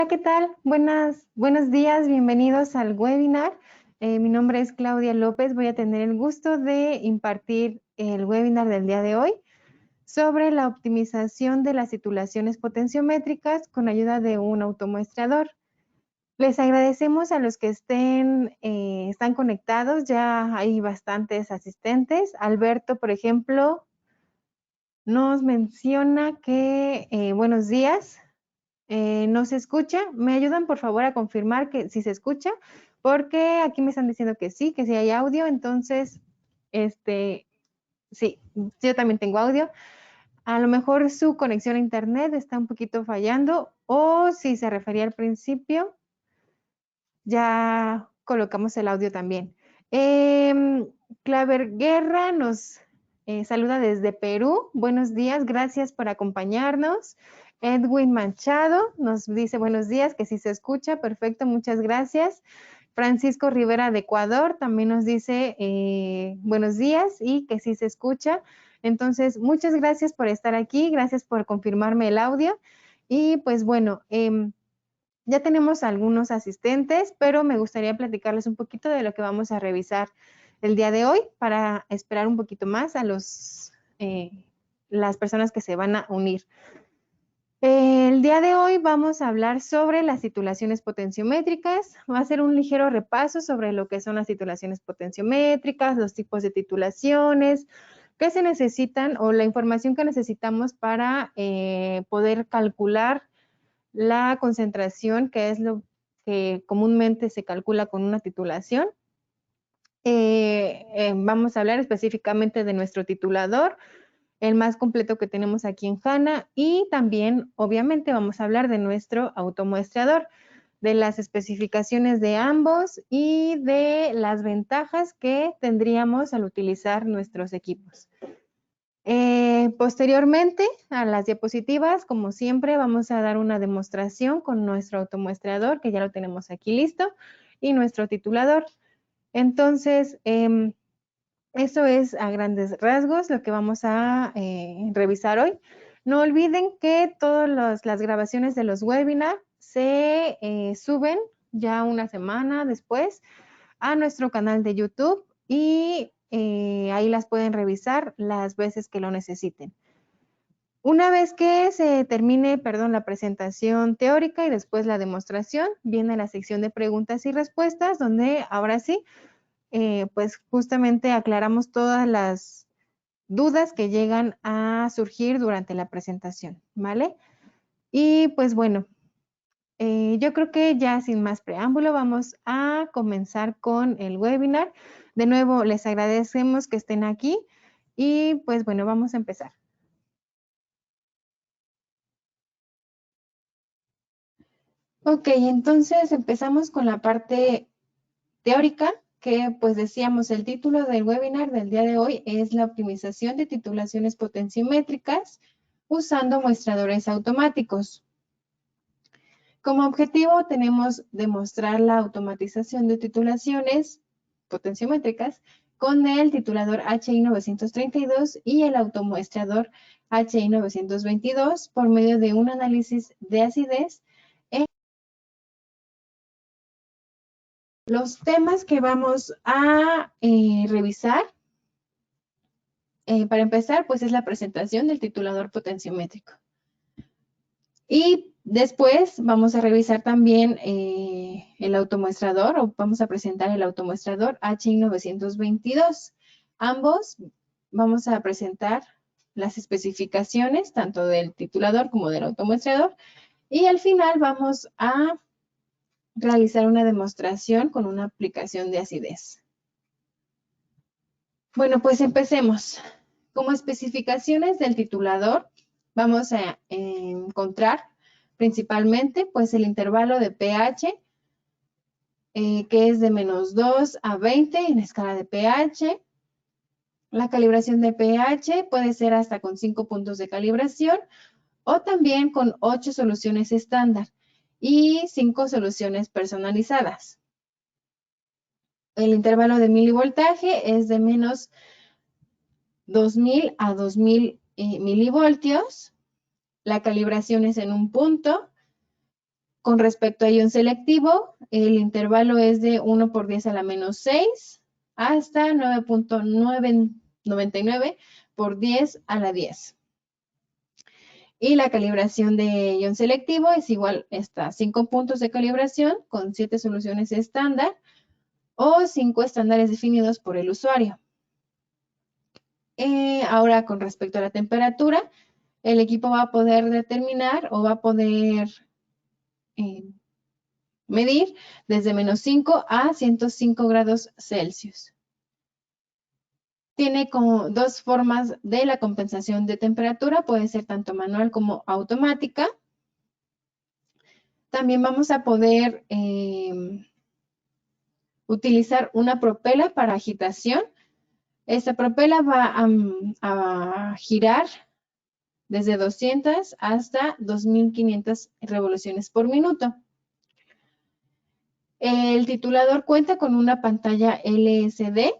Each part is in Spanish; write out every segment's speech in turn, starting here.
Hola, ¿qué tal? Buenos días, bienvenidos al webinar. Mi nombre es Claudia López, voy a tener el gusto de impartir el webinar del día de hoy sobre la optimización de las titulaciones potenciométricas con ayuda de un automuestrador. Les agradecemos a los que están conectados, ya hay bastantes asistentes. Alberto, por ejemplo, nos menciona que buenos días. ¿No se escucha? ¿Me ayudan por favor a confirmar que si se escucha? Porque aquí me están diciendo que sí hay audio, entonces, sí, yo también tengo audio. A lo mejor su conexión a internet está un poquito fallando o si se refería al principio, ya colocamos el audio también. Claver Guerra nos saluda desde Perú. Buenos días, gracias por acompañarnos. Edwin Machado nos dice buenos días, que sí se escucha, perfecto, muchas gracias. Francisco Rivera de Ecuador también nos dice buenos días y que sí se escucha. Entonces, muchas gracias por estar aquí, gracias por confirmarme el audio. Y pues bueno, ya tenemos algunos asistentes, pero me gustaría platicarles un poquito de lo que vamos a revisar el día de hoy para esperar un poquito más a las personas que se van a unir. El día de hoy vamos a hablar sobre las titulaciones potenciométricas. Va a ser un ligero repaso sobre lo que son las titulaciones potenciométricas, los tipos de titulaciones, qué se necesitan o la información que necesitamos para poder calcular la concentración, que es lo que comúnmente se calcula con una titulación. Vamos a hablar específicamente de nuestro titulador, el más completo que tenemos aquí en HANA, y también, obviamente, vamos a hablar de nuestro automuestrador, de las especificaciones de ambos y de las ventajas que tendríamos al utilizar nuestros equipos. Posteriormente a las diapositivas, como siempre, vamos a dar una demostración con nuestro automuestrador, que ya lo tenemos aquí listo, y nuestro titulador. Entonces, eso es a grandes rasgos lo que vamos a revisar hoy. No olviden que todas las grabaciones de los webinars se suben ya una semana después a nuestro canal de YouTube y ahí las pueden revisar las veces que lo necesiten. Una vez que se termine, la presentación teórica y después la demostración, viene la sección de preguntas y respuestas, donde ahora sí, pues justamente aclaramos todas las dudas que llegan a surgir durante la presentación, ¿vale? Y pues bueno, yo creo que ya sin más preámbulo vamos a comenzar con el webinar. De nuevo, les agradecemos que estén aquí y pues bueno, vamos a empezar. Ok, entonces empezamos con la parte teórica, que pues decíamos el título del webinar del día de hoy es la optimización de titulaciones potenciométricas usando muestradores automáticos. Como objetivo tenemos demostrar la automatización de titulaciones potenciométricas con el titulador HI 932 y el automuestrador HI 922 por medio de un análisis de acidez. Los temas que vamos a revisar, para empezar, pues es la presentación del titulador potenciométrico. Y después vamos a revisar también el automuestrador, o vamos a presentar el automuestrador HI 922. Ambos vamos a presentar las especificaciones, tanto del titulador como del automuestrador. Y al final vamos a realizar una demostración con una aplicación de acidez. Bueno, pues empecemos. Como especificaciones del titulador, vamos a encontrar principalmente pues el intervalo de pH, que es de -2 a 20 en escala de pH. La calibración de pH puede ser hasta con 5 puntos de calibración o también con 8 soluciones estándar y 5 soluciones personalizadas. El intervalo de milivoltaje es de -2000 a 2000 milivoltios. La calibración es en un punto Con respecto a ion selectivo, el intervalo es de 1 por 10 a la menos 6 hasta 9.999 por 10 a la 10. Y la calibración de ion selectivo es igual a 5 puntos de calibración con 7 soluciones estándar o 5 estándares definidos por el usuario. Ahora, con respecto a la temperatura, el equipo va a poder determinar o va a poder medir desde menos 5 a 105 grados Celsius. Tiene como dos formas de la compensación de temperatura, puede ser tanto manual como automática. También vamos a poder utilizar una propela para agitación. Esta propela va a girar desde 200 hasta 2500 revoluciones por minuto. El titulador cuenta con una pantalla LCD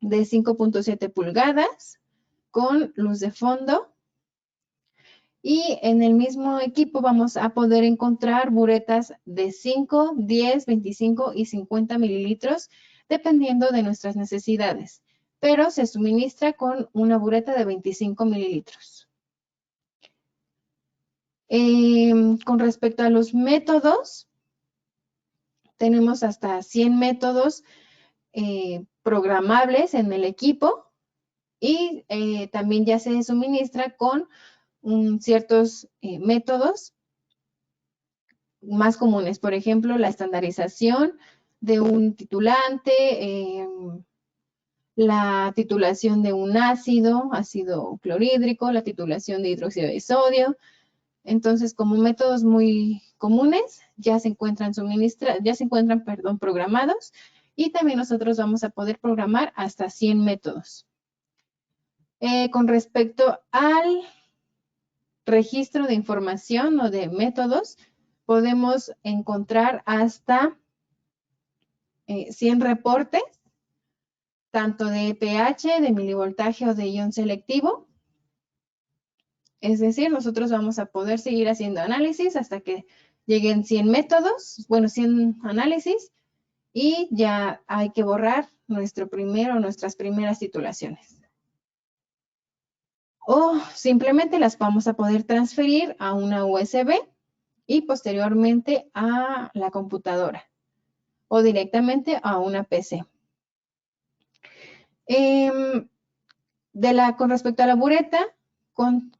de 5.7 pulgadas con luz de fondo. Y en el mismo equipo vamos a poder encontrar buretas de 5, 10, 25 y 50 mililitros, dependiendo de nuestras necesidades. Pero se suministra con una bureta de 25 mililitros. Con respecto a los métodos, tenemos hasta 100 métodos programables en el equipo y también ya se suministra con ciertos métodos más comunes. Por ejemplo, la estandarización de un titulante, la titulación de un ácido clorhídrico, la titulación de hidróxido de sodio. Entonces, como métodos muy comunes, ya se encuentran programados y también nosotros vamos a poder programar hasta 100 métodos. Con respecto al registro de información o de métodos, podemos encontrar hasta 100 reportes, tanto de pH, de milivoltaje o de ion selectivo. Es decir, nosotros vamos a poder seguir haciendo análisis hasta que lleguen 100 métodos, 100 análisis, y ya hay que borrar nuestras primeras titulaciones. O simplemente las vamos a poder transferir a una USB y posteriormente a la computadora o directamente a una PC. Con respecto a la bureta,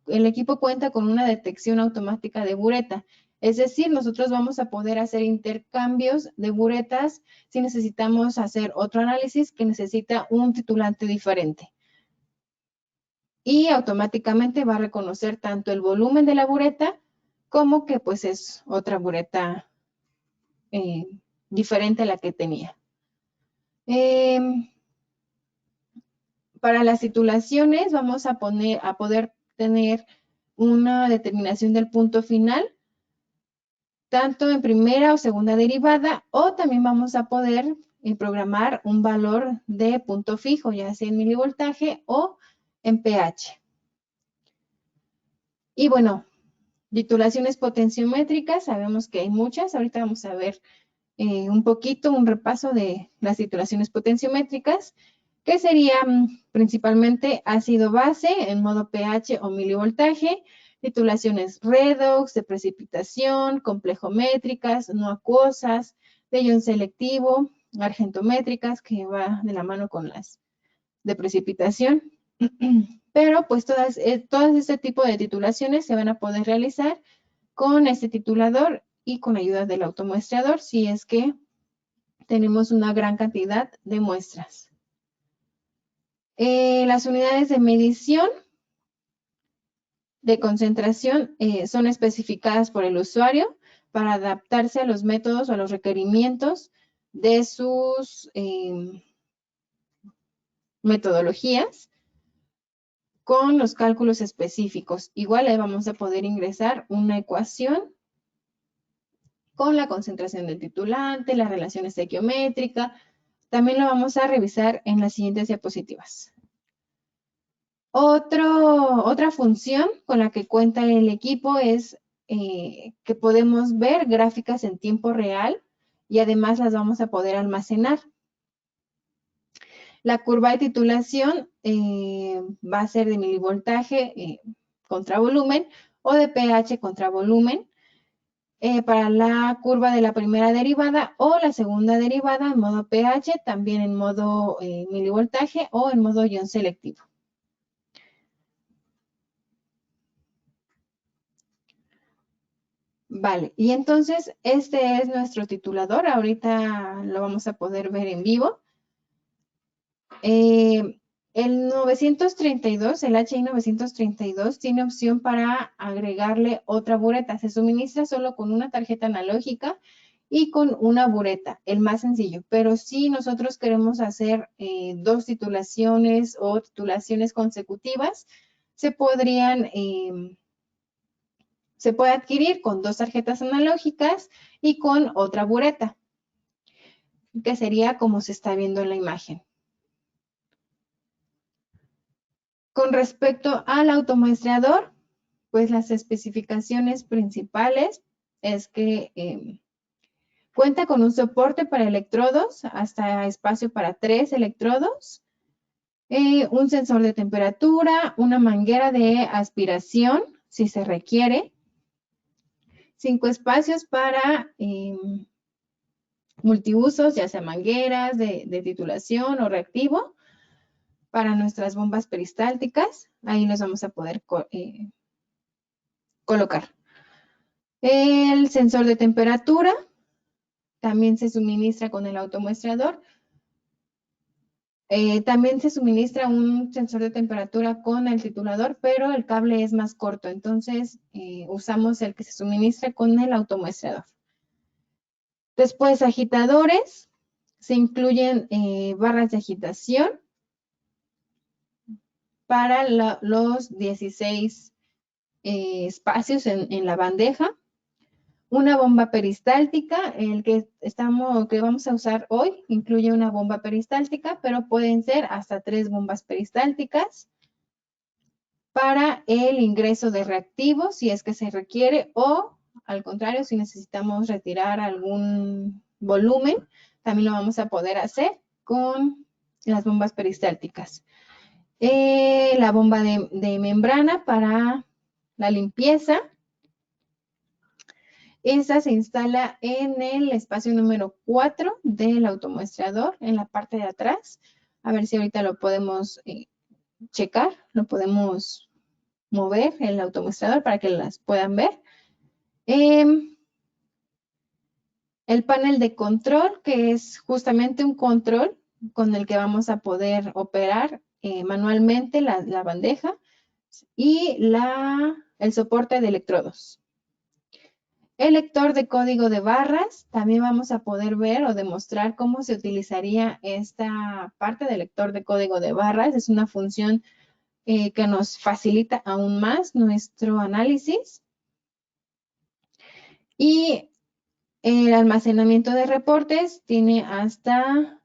el equipo cuenta con una detección automática de bureta. Es decir, nosotros vamos a poder hacer intercambios de buretas si necesitamos hacer otro análisis que necesita un titulante diferente. Y automáticamente va a reconocer tanto el volumen de la bureta como que pues es otra bureta diferente a la que tenía. Para las titulaciones vamos a poder tener una determinación del punto final, tanto en primera o segunda derivada, o también vamos a poder programar un valor de punto fijo, ya sea en milivoltaje o en pH. Y bueno, titulaciones potenciométricas, sabemos que hay muchas. Ahorita vamos a ver un repaso de las titulaciones potenciométricas, que serían principalmente ácido base en modo pH o milivoltaje, titulaciones redox, de precipitación, complejométricas, no acuosas, de ion selectivo, argentométricas, que va de la mano con las de precipitación. Pero pues todas este tipo de titulaciones se van a poder realizar con este titulador y con ayuda del automuestreador si es que tenemos una gran cantidad de muestras. Las unidades de medición de concentración son especificadas por el usuario para adaptarse a los métodos o a los requerimientos de sus metodologías con los cálculos específicos. Igual ahí vamos a poder ingresar una ecuación con la concentración del titulante, la relación estequiométrica. También lo vamos a revisar en las siguientes diapositivas. Otra función con la que cuenta el equipo es que podemos ver gráficas en tiempo real y además las vamos a poder almacenar. La curva de titulación va a ser de milivoltaje contra volumen o de pH contra volumen para la curva de la primera derivada o la segunda derivada en modo pH, también en modo milivoltaje o en modo ion selectivo. Vale, y entonces este es nuestro titulador. Ahorita lo vamos a poder ver en vivo. El 932, el HI 932, tiene opción para agregarle otra bureta. Se suministra solo con una tarjeta analógica y con una bureta, el más sencillo. Pero si nosotros queremos hacer dos titulaciones o titulaciones consecutivas, se puede adquirir con dos tarjetas analógicas y con otra bureta, que sería como se está viendo en la imagen. Con respecto al automuestreador, pues las especificaciones principales es que cuenta con un soporte para electrodos, hasta espacio para 3 electrodos, un sensor de temperatura, una manguera de aspiración, si se requiere, 5 espacios para multiusos, ya sea mangueras de titulación o reactivo, para nuestras bombas peristálticas. Ahí los vamos a poder colocar. El sensor de temperatura también se suministra con el automuestrador. También se suministra un sensor de temperatura con el titulador, pero el cable es más corto, entonces usamos el que se suministra con el automuestrador. Después, agitadores. Se incluyen barras de agitación para los 16 espacios en la bandeja. Una bomba peristáltica, el que vamos a usar hoy, incluye una bomba peristáltica, pero pueden ser hasta 3 bombas peristálticas para el ingreso de reactivos, si es que se requiere, o al contrario, si necesitamos retirar algún volumen, también lo vamos a poder hacer con las bombas peristálticas. La bomba de membrana para la limpieza. Esa se instala en el espacio número 4 del automuestrador, en la parte de atrás. A ver si ahorita lo podemos checar, lo podemos mover el automuestrador para que las puedan ver. El panel de control, que es justamente un control con el que vamos a poder operar manualmente la bandeja y el soporte de electrodos. El lector de código de barras, también vamos a poder ver o demostrar cómo se utilizaría esta parte del lector de código de barras. Es una función que nos facilita aún más nuestro análisis. Y el almacenamiento de reportes tiene hasta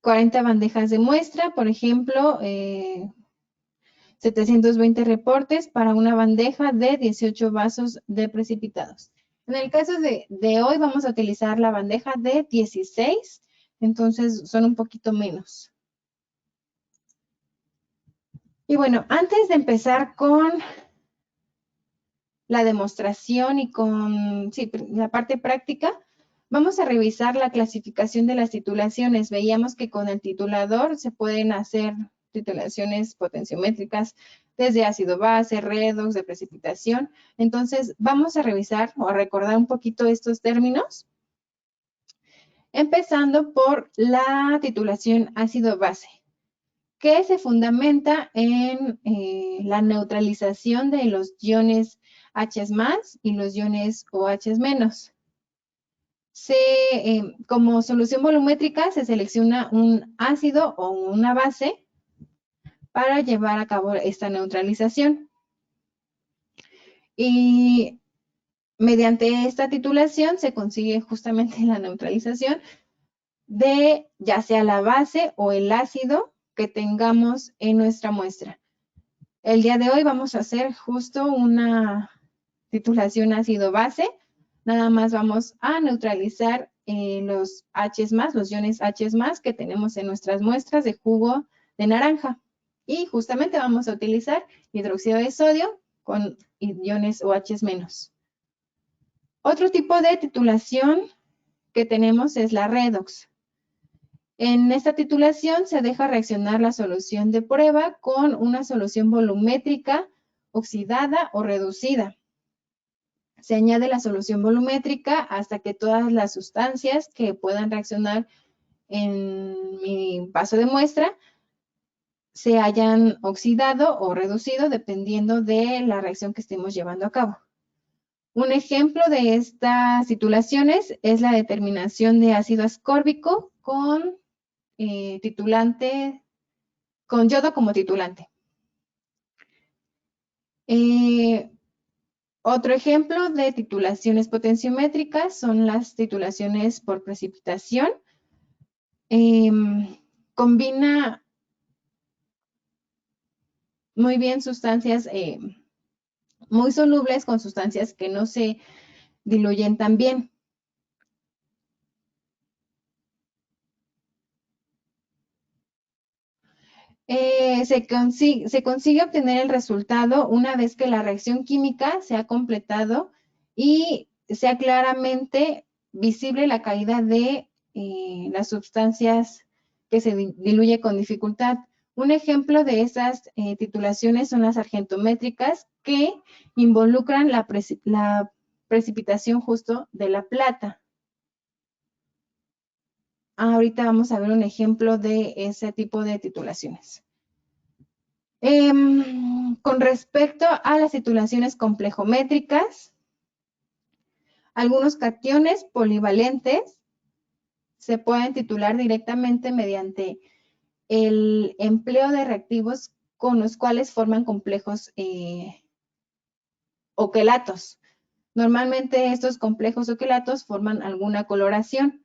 40 bandejas de muestra, por ejemplo, 720 reportes para una bandeja de 18 vasos de precipitados. En el caso de hoy vamos a utilizar la bandeja de 16, entonces son un poquito menos. Y bueno, antes de empezar con la demostración y con la parte práctica, vamos a revisar la clasificación de las titulaciones. Veíamos que con el titulador se pueden hacer titulaciones potenciométricas desde ácido base, redox, de precipitación. Entonces, vamos a revisar o a recordar un poquito estos términos, empezando por la titulación ácido base, que se fundamenta en la neutralización de los iones H+ y los iones OH-. Como solución volumétrica se selecciona un ácido o una base para llevar a cabo esta neutralización. Y mediante esta titulación se consigue justamente la neutralización de ya sea la base o el ácido que tengamos en nuestra muestra. El día de hoy vamos a hacer justo una titulación ácido-base. Nada más vamos a neutralizar los H+, los iones H+, que tenemos en nuestras muestras de jugo de naranja. Y justamente vamos a utilizar hidróxido de sodio con iones OH-. Otro tipo de titulación que tenemos es la redox. En esta titulación se deja reaccionar la solución de prueba con una solución volumétrica oxidada o reducida. Se añade la solución volumétrica hasta que todas las sustancias que puedan reaccionar en mi vaso de muestra se hayan oxidado o reducido dependiendo de la reacción que estemos llevando a cabo. Un ejemplo de estas titulaciones es la determinación de ácido ascórbico con con yodo como titulante. Otro ejemplo de titulaciones potenciométricas son las titulaciones por precipitación. Combina muy bien sustancias muy solubles con sustancias que no se diluyen tan bien. Se consigue obtener el resultado una vez que la reacción química se ha completado y sea claramente visible la caída de las sustancias que se diluye con dificultad. Un ejemplo de esas titulaciones son las argentométricas que involucran la precipitación justo de la plata. Ahorita vamos a ver un ejemplo de ese tipo de titulaciones. Con respecto a las titulaciones complejométricas, algunos cationes polivalentes se pueden titular directamente mediante el empleo de reactivos con los cuales forman complejos o quelatos. Normalmente estos complejos o quelatos forman alguna coloración.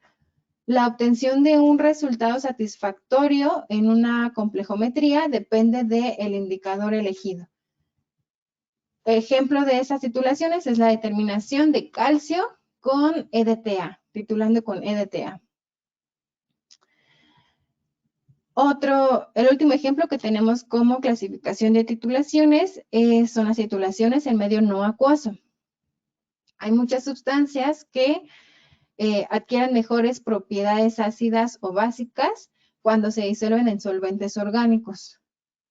La obtención de un resultado satisfactorio en una complejometría depende del indicador elegido. Ejemplo de esas titulaciones es la determinación de calcio con EDTA, titulando con EDTA. El último ejemplo que tenemos como clasificación de titulaciones son las titulaciones en medio no acuoso. Hay muchas sustancias que adquieren mejores propiedades ácidas o básicas cuando se disuelven en solventes orgánicos.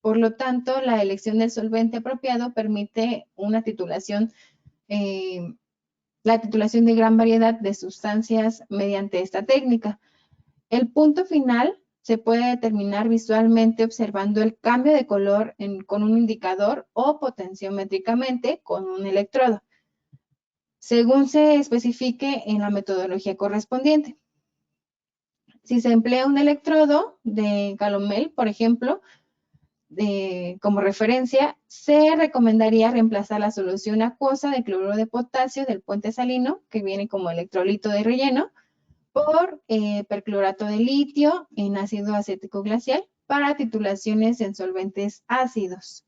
Por lo tanto, la elección del solvente apropiado permite una titulación, la titulación de gran variedad de sustancias mediante esta técnica. El punto final se puede determinar visualmente observando el cambio de color con un indicador o potenciométricamente con un electrodo, según se especifique en la metodología correspondiente. Si se emplea un electrodo de Calomel, por ejemplo, como referencia, se recomendaría reemplazar la solución acuosa de cloruro de potasio del puente salino, que viene como electrolito de relleno, por perclorato de litio en ácido acético glacial para titulaciones en solventes ácidos,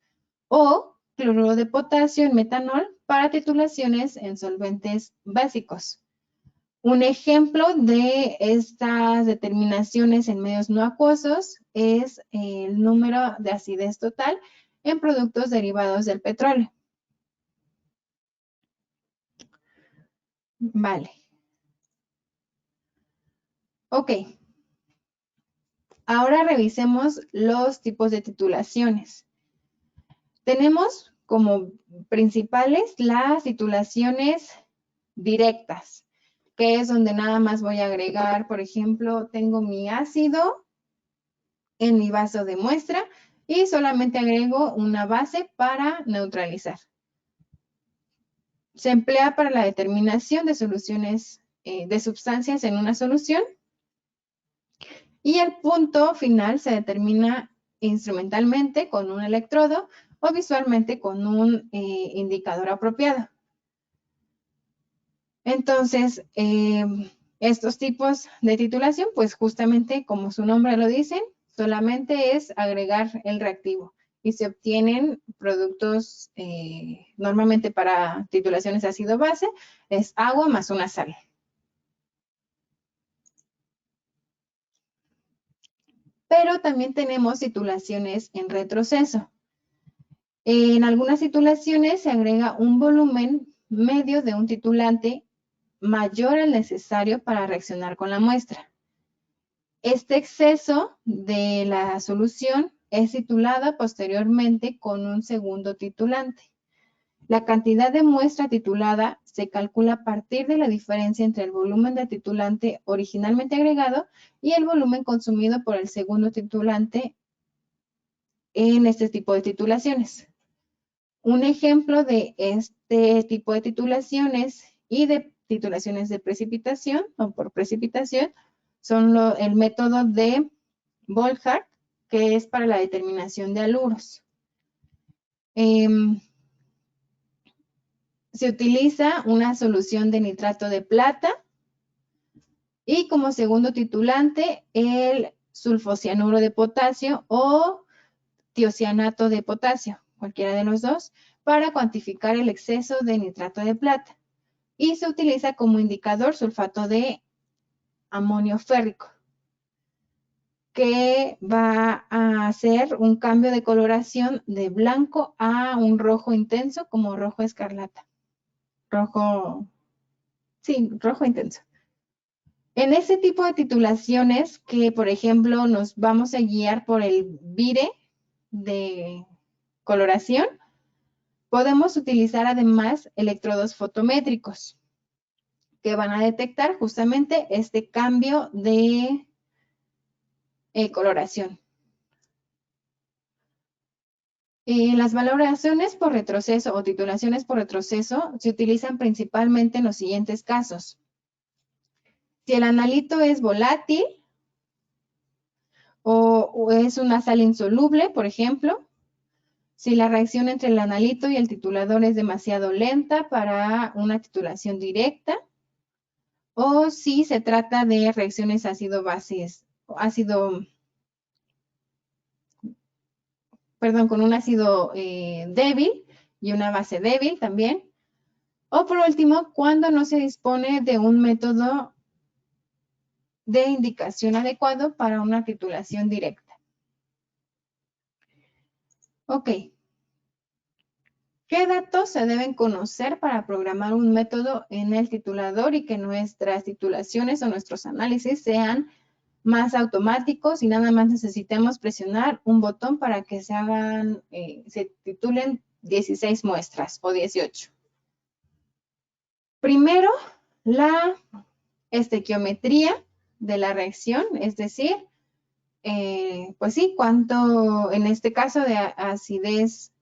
o cloruro de potasio en metanol para titulaciones en solventes básicos. Un ejemplo de estas determinaciones en medios no acuosos es el número de acidez total en productos derivados del petróleo. Vale. Ok. Ahora revisemos los tipos de titulaciones. Tenemos como principales las titulaciones directas, que es donde nada más voy a agregar, por ejemplo, tengo mi ácido en mi vaso de muestra y solamente agrego una base para neutralizar. Se emplea para la determinación de soluciones de sustancias en una solución y el punto final se determina instrumentalmente con un electrodo o visualmente con un indicador apropiado. Entonces, estos tipos de titulación, pues justamente como su nombre lo dice, solamente es agregar el reactivo y se obtienen productos, normalmente para titulaciones ácido-base, es agua más una sal. Pero también tenemos titulaciones en retroceso. En algunas titulaciones se agrega un volumen medio de un titulante mayor al necesario para reaccionar con la muestra. Este exceso de la solución es titulada posteriormente con un segundo titulante. La cantidad de muestra titulada se calcula a partir de la diferencia entre el volumen de titulante originalmente agregado y el volumen consumido por el segundo titulante en este tipo de titulaciones. Un ejemplo de este tipo de titulaciones y de titulaciones de precipitación o por precipitación son el método de Volhard, que es para la determinación de haluros. Se utiliza una solución de nitrato de plata y como segundo titulante el sulfocianuro de potasio o tiocianato de potasio, cualquiera de los dos, para cuantificar el exceso de nitrato de plata. Y se utiliza como indicador sulfato de amonio férrico, que va a hacer un cambio de coloración de blanco a un rojo intenso como rojo escarlata. Rojo intenso. En ese tipo de titulaciones que, por ejemplo, nos vamos a guiar por el vire de coloración, podemos utilizar además electrodos fotométricos que van a detectar justamente este cambio de coloración. Las valoraciones por retroceso o titulaciones por retroceso se utilizan principalmente en los siguientes casos. Si el analito es volátil o es una sal insoluble, por ejemplo, si la reacción entre el analito y el titulador es demasiado lenta para una titulación directa, o si se trata de reacciones con un ácido débil y una base débil también. O por último, cuando no se dispone de un método de indicación adecuado para una titulación directa. Ok. ¿Qué datos se deben conocer para programar un método en el titulador y que nuestras titulaciones o nuestros análisis sean más automáticos y nada más necesitemos presionar un botón para que se titulen 16 muestras o 18? Primero, la estequiometría de la reacción, es decir, pues sí, cuánto, en este caso de acidez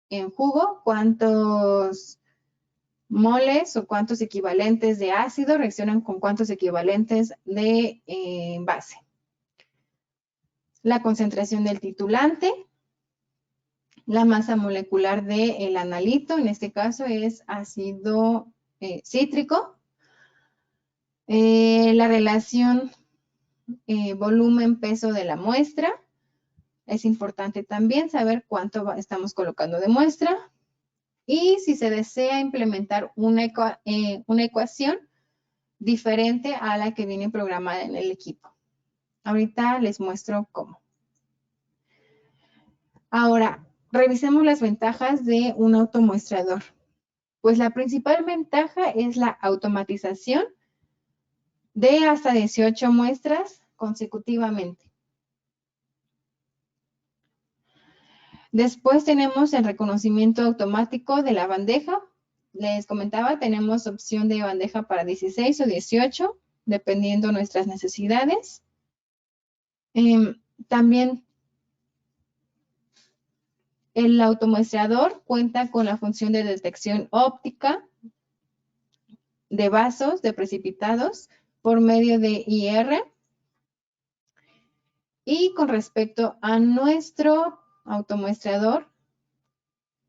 en jugo, cuántos moles o cuántos equivalentes de ácido reaccionan con cuántos equivalentes de base. La concentración del titulante, la masa molecular del analito, en este caso es ácido cítrico, la relación volumen-peso de la muestra. Es importante también saber cuánto estamos colocando de muestra. Y si se desea implementar una ecuación diferente a la que viene programada en el equipo. Ahorita les muestro cómo. Ahora, revisemos las ventajas de un automuestrador. Pues la principal ventaja es la automatización de hasta 18 muestras consecutivamente. Después tenemos el reconocimiento automático de la bandeja. Les comentaba, tenemos opción de bandeja para 16 o 18, dependiendo nuestras necesidades. También el automuestrador cuenta con la función de detección óptica de vasos, de precipitados, por medio de IR. Y con respecto a nuestro automuestrador,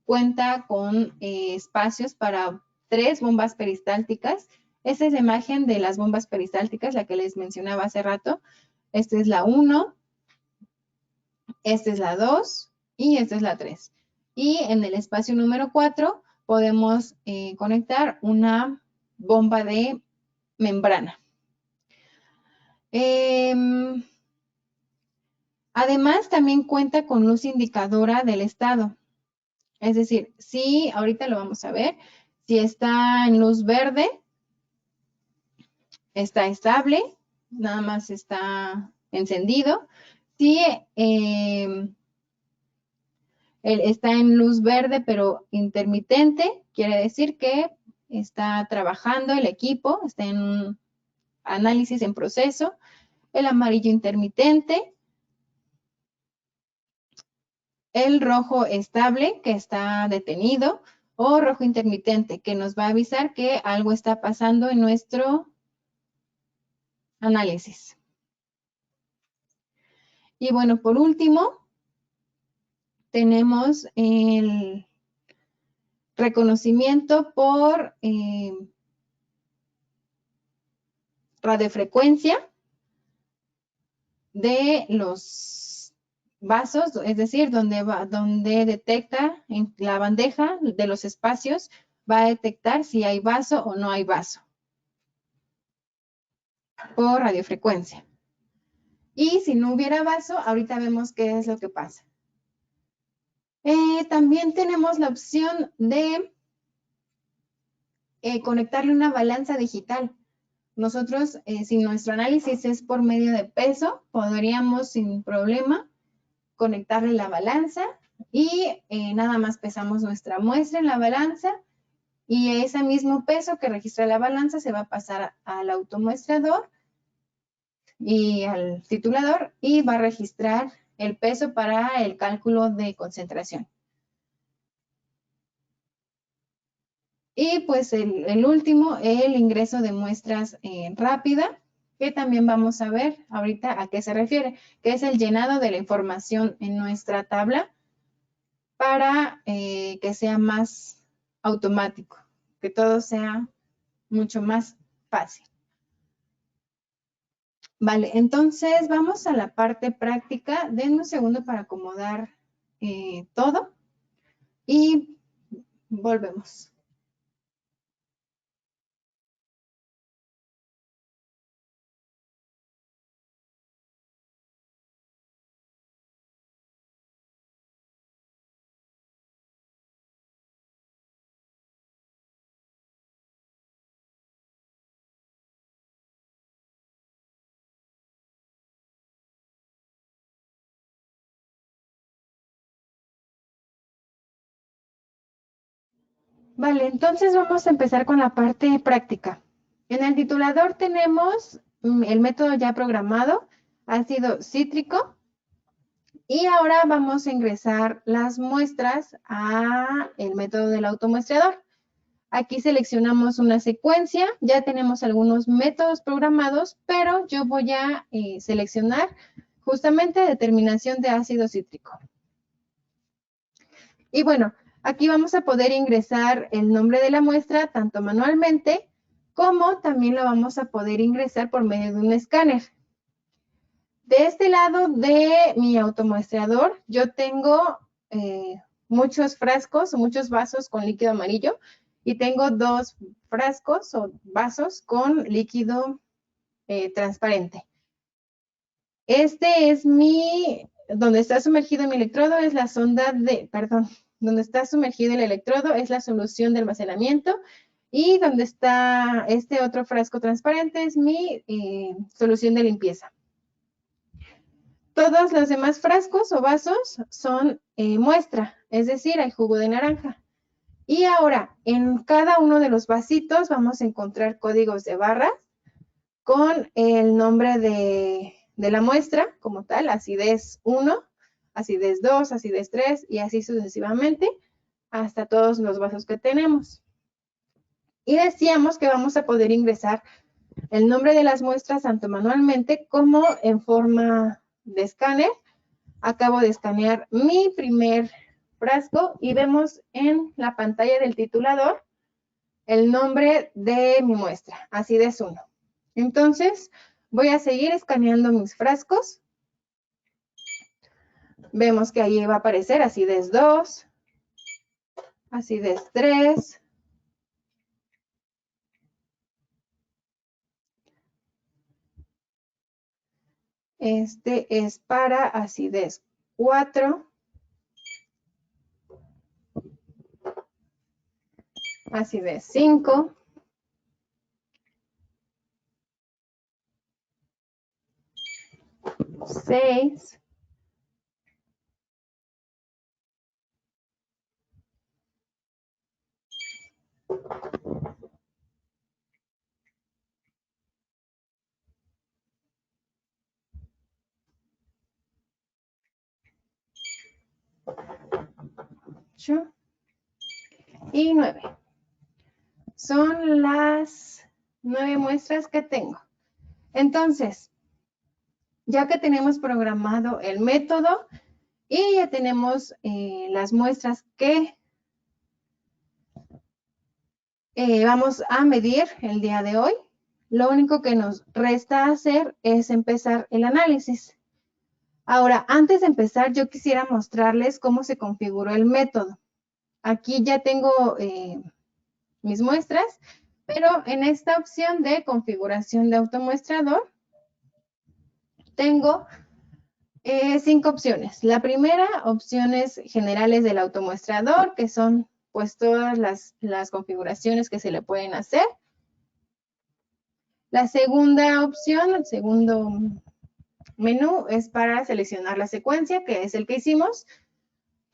cuenta con espacios para 3 bombas peristálticas. Esta es la imagen de las bombas peristálticas, la que les mencionaba hace rato. Esta es la 1, esta es la 2 y esta es la 3. Y en el espacio número 4 podemos conectar una bomba de membrana. Además, también cuenta con luz indicadora del estado. Es decir, si ahorita lo vamos a ver, si está en luz verde, está estable, nada más está encendido. Si está en luz verde pero intermitente, quiere decir que está trabajando el equipo, está en un análisis en proceso. El amarillo intermitente, el rojo estable, que está detenido, o rojo intermitente, que nos va a avisar que algo está pasando en nuestro análisis. Y bueno, por último, tenemos el reconocimiento por radiofrecuencia de los vasos, es decir, donde detecta en la bandeja de los espacios, va a detectar si hay vaso o no hay vaso por radiofrecuencia. Y si no hubiera vaso, ahorita vemos qué es lo que pasa. También tenemos la opción de conectarle una balanza digital. Nosotros, si nuestro análisis es por medio de peso, podríamos sin problema conectarle la balanza y nada más pesamos nuestra muestra en la balanza y ese mismo peso que registra la balanza se va a pasar al automuestrador y al titulador y va a registrar el peso para el cálculo de concentración. Y pues el último, el ingreso de muestras rápida, que también vamos a ver ahorita a qué se refiere, que es el llenado de la información en nuestra tabla para que sea más automático, que todo sea mucho más fácil. Vale, entonces vamos a la parte práctica. Denme un segundo para acomodar todo y volvemos. Vale, entonces vamos a empezar con la parte práctica. En el titulador tenemos el método ya programado, ácido cítrico, y ahora vamos a ingresar las muestras a el método del automuestrador. Aquí seleccionamos una secuencia, ya tenemos algunos métodos programados, pero yo voy a seleccionar justamente determinación de ácido cítrico. Y bueno, aquí vamos a poder ingresar el nombre de la muestra tanto manualmente como también lo vamos a poder ingresar por medio de un escáner. De este lado de mi automuestrador, yo tengo muchos frascos o muchos vasos con líquido amarillo y tengo 2 frascos o vasos con líquido transparente. Este es donde está sumergido mi electrodo es la sonda donde está sumergido el electrodo es la solución de almacenamiento y donde está este otro frasco transparente es mi solución de limpieza. Todos los demás frascos o vasos son muestra, es decir, hay jugo de naranja. Y ahora, en cada uno de los vasitos vamos a encontrar códigos de barras con el nombre de la muestra como tal, acidez 1, acidez 2, acidez 3 y así sucesivamente hasta todos los vasos que tenemos. Y decíamos que vamos a poder ingresar el nombre de las muestras tanto manualmente como en forma de escáner. Acabo de escanear mi primer frasco y vemos en la pantalla del titulador el nombre de mi muestra, acidez 1. Entonces, voy a seguir escaneando mis frascos Vemos que ahí va a aparecer acidez 2, acidez 3, este es para acidez 4, acidez 5, seis, y 9. Son las 9 muestras que tengo. Entonces, ya que tenemos programado el método y ya tenemos las muestras que vamos a medir el día de hoy, lo único que nos resta hacer es empezar el análisis. Ahora, antes de empezar, yo quisiera mostrarles cómo se configuró el método. Aquí ya tengo mis muestras, pero en esta opción de configuración de automuestrador, tengo 5 opciones. La primera, opciones generales del automuestrador, que son pues todas las configuraciones que se le pueden hacer. La segunda opción, el segundo menú, es para seleccionar la secuencia, que es el que hicimos,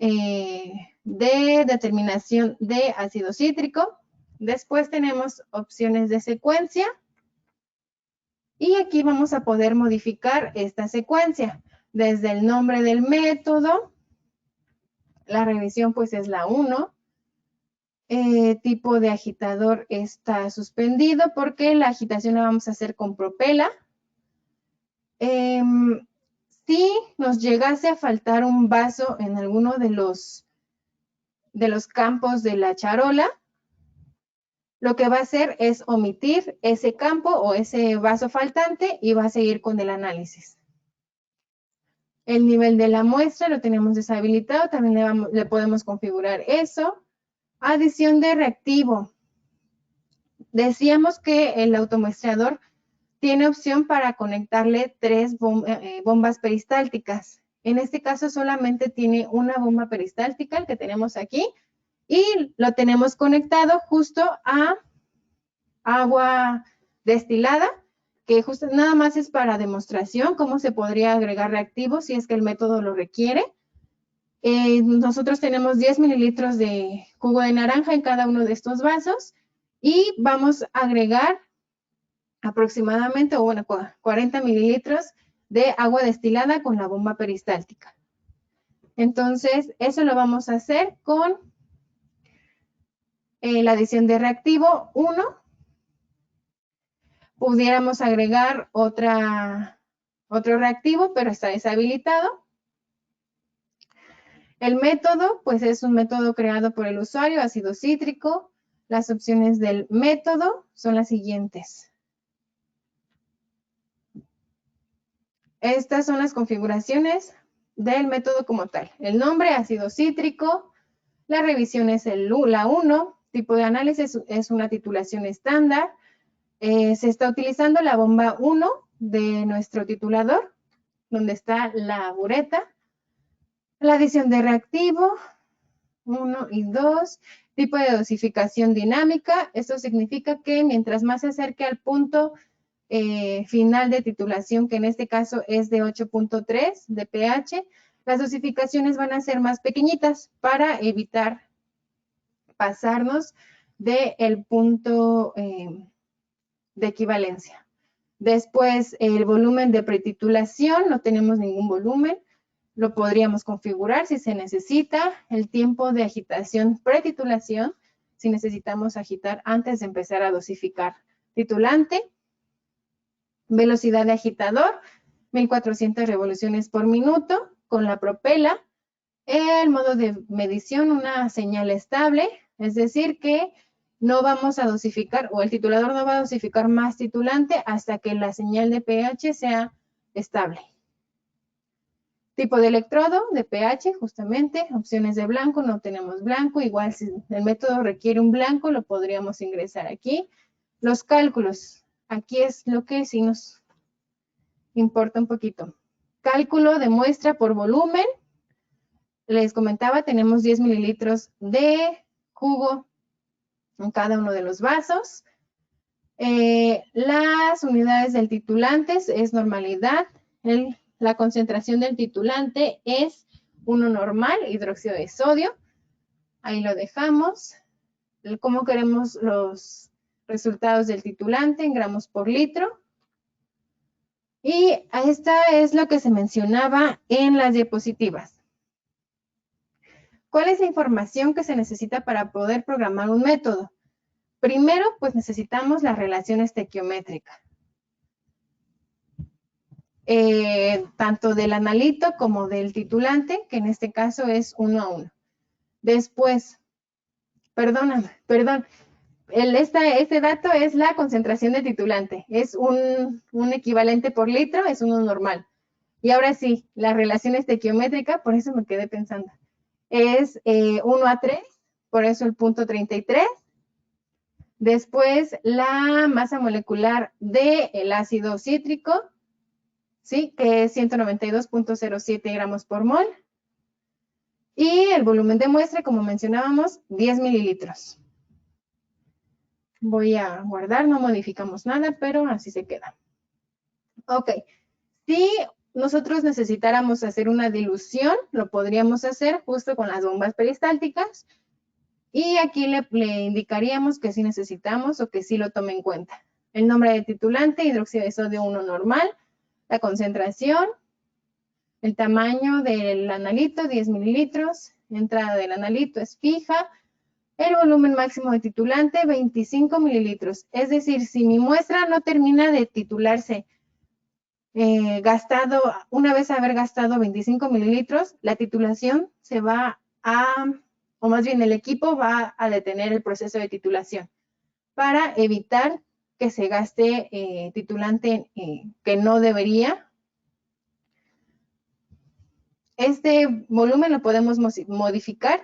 de determinación de ácido cítrico. Después tenemos opciones de secuencia. Y aquí vamos a poder modificar esta secuencia. Desde el nombre del método, la revisión pues es la 1. Tipo de agitador está suspendido porque la agitación la vamos a hacer con propela. Si nos llegase a faltar un vaso en alguno de los campos de la charola, lo que va a hacer es omitir ese campo o ese vaso faltante y va a seguir con el análisis. El nivel de la muestra lo tenemos deshabilitado, también le podemos configurar eso. Adición de reactivo. Decíamos que el automuestrador tiene opción para conectarle 3 bombas peristálticas. En este caso solamente tiene una bomba peristáltica, el que tenemos aquí, y lo tenemos conectado justo a agua destilada, que justo nada más es para demostración, cómo se podría agregar reactivos si es que el método lo requiere. Nosotros tenemos 10 mililitros de jugo de naranja en cada uno de estos vasos y vamos a agregar aproximadamente, 40 mililitros de agua destilada con la bomba peristáltica. Entonces, eso lo vamos a hacer con la adición de reactivo 1. Pudiéramos agregar otro reactivo, pero está deshabilitado. El método, pues es un método creado por el usuario, ácido cítrico. Las opciones del método son las siguientes. Estas son las configuraciones del método como tal. El nombre, ácido cítrico. La revisión es la 1. Tipo de análisis es una titulación estándar. Se está utilizando la bomba 1 de nuestro titulador, donde está la bureta. La adición de reactivo, 1 y 2. Tipo de dosificación dinámica. Esto significa que mientras más se acerque al punto final de titulación, que en este caso es de 8.3 de pH, las dosificaciones van a ser más pequeñitas para evitar pasarnos del punto de equivalencia. Después, el volumen de pretitulación, no tenemos ningún volumen, lo podríamos configurar si se necesita. El tiempo de agitación pretitulación, si necesitamos agitar antes de empezar a dosificar titulante. Velocidad de agitador, 1400 revoluciones por minuto con la propela. El modo de medición, una señal estable, es decir que no vamos a dosificar, o el titulador no va a dosificar más titulante hasta que la señal de pH sea estable. Tipo de electrodo, de pH, justamente, opciones de blanco, no tenemos blanco, igual si el método requiere un blanco, lo podríamos ingresar aquí. Los cálculos, aquí es lo que sí nos importa un poquito. Cálculo de muestra por volumen. Les comentaba, tenemos 10 mililitros de jugo en cada uno de los vasos. Las unidades del titulante es normalidad. La concentración del titulante es 1 normal, hidróxido de sodio. Ahí lo dejamos. ¿Cómo queremos los resultados del titulante en gramos por litro? Y esta es lo que se mencionaba en las diapositivas. ¿Cuál es la información que se necesita para poder programar un método? Primero, pues necesitamos la relación estequiométrica. Tanto del analito como del titulante, que en este caso es 1 a 1. Después, perdón, este dato es la concentración del titulante. Es un equivalente por litro, es uno normal. Y ahora sí, la relación estequiométrica, por eso me quedé pensando, es 1 a 3, por eso el punto 33. Después, la masa molecular del ácido cítrico, ¿sí? Que es 192.07 gramos por mol. Y el volumen de muestra, como mencionábamos, 10 mililitros. Voy a guardar, no modificamos nada, pero así se queda. Ok, si nosotros necesitáramos hacer una dilución, lo podríamos hacer justo con las bombas peristálticas. Y aquí le indicaríamos que sí necesitamos o que sí lo tome en cuenta. El nombre del titulante, hidróxido de sodio 1 normal, la concentración, el tamaño del analito, 10 mililitros, la entrada del analito es fija, el volumen máximo de titulante, 25 mililitros. Es decir, si mi muestra no termina de titularse una vez haber gastado 25 mililitros, la titulación se va o más bien el equipo va a detener el proceso de titulación para evitar que se gaste titulante que no debería. Este volumen lo podemos modificar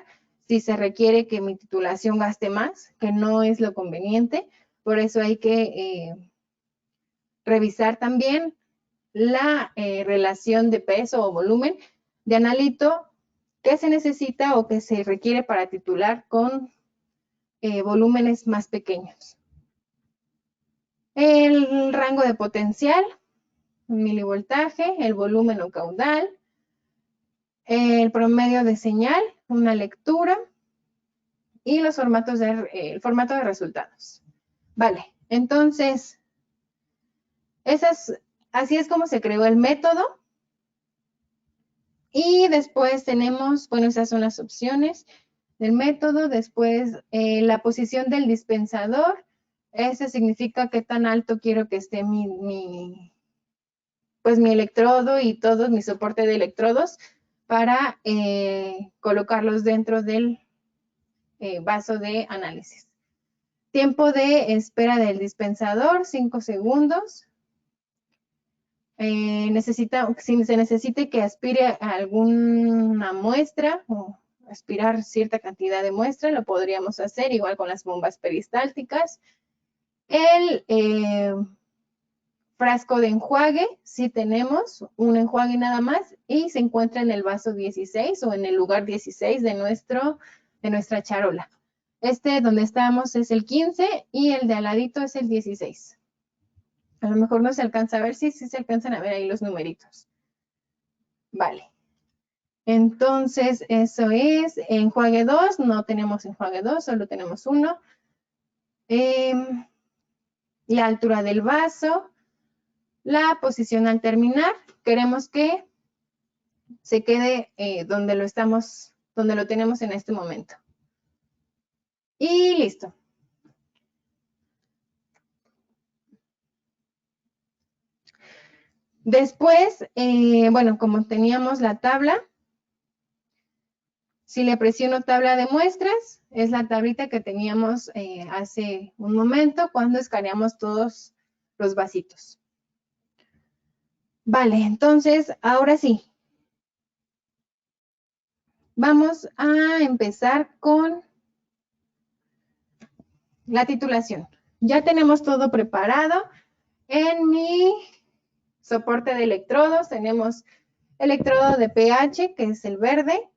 si se requiere que mi titulación gaste más, que no es lo conveniente. Por eso hay que revisar también la relación de peso o volumen de analito que se necesita o que se requiere para titular con volúmenes más pequeños. El rango de potencial, milivoltaje, el volumen o caudal, el promedio de señal, una lectura y los formatos el formato de resultados. Vale, entonces, así es como se creó el método. Y después tenemos, bueno, esas son las opciones del método. Después, la posición del dispensador. Eso significa qué tan alto quiero que esté mi electrodo y todo mi soporte de electrodos para colocarlos dentro del vaso de análisis. Tiempo de espera del dispensador, 5 segundos. Si se necesite que aspire a alguna muestra o aspirar cierta cantidad de muestra, lo podríamos hacer igual con las bombas peristálticas. El frasco de enjuague, sí tenemos un enjuague nada más y se encuentra en el vaso 16 o en el lugar 16 de nuestra charola. Donde estamos es el 15 y el de al ladito es el 16. A lo mejor no se alcanza a ver, sí se alcanzan a ver ahí los numeritos. Vale. Entonces, eso es enjuague 2, no tenemos enjuague 2, solo tenemos uno. La altura del vaso, la posición al terminar, queremos que se quede donde lo tenemos en este momento. Y listo. Después, bueno, como teníamos la tabla, si le presiono tabla de muestras, es la tablita que teníamos hace un momento cuando escaneamos todos los vasitos. Vale, entonces, ahora sí, Vamos a empezar con la titulación. Ya tenemos todo preparado. En mi soporte de electrodos tenemos electrodo de pH, que es el verde.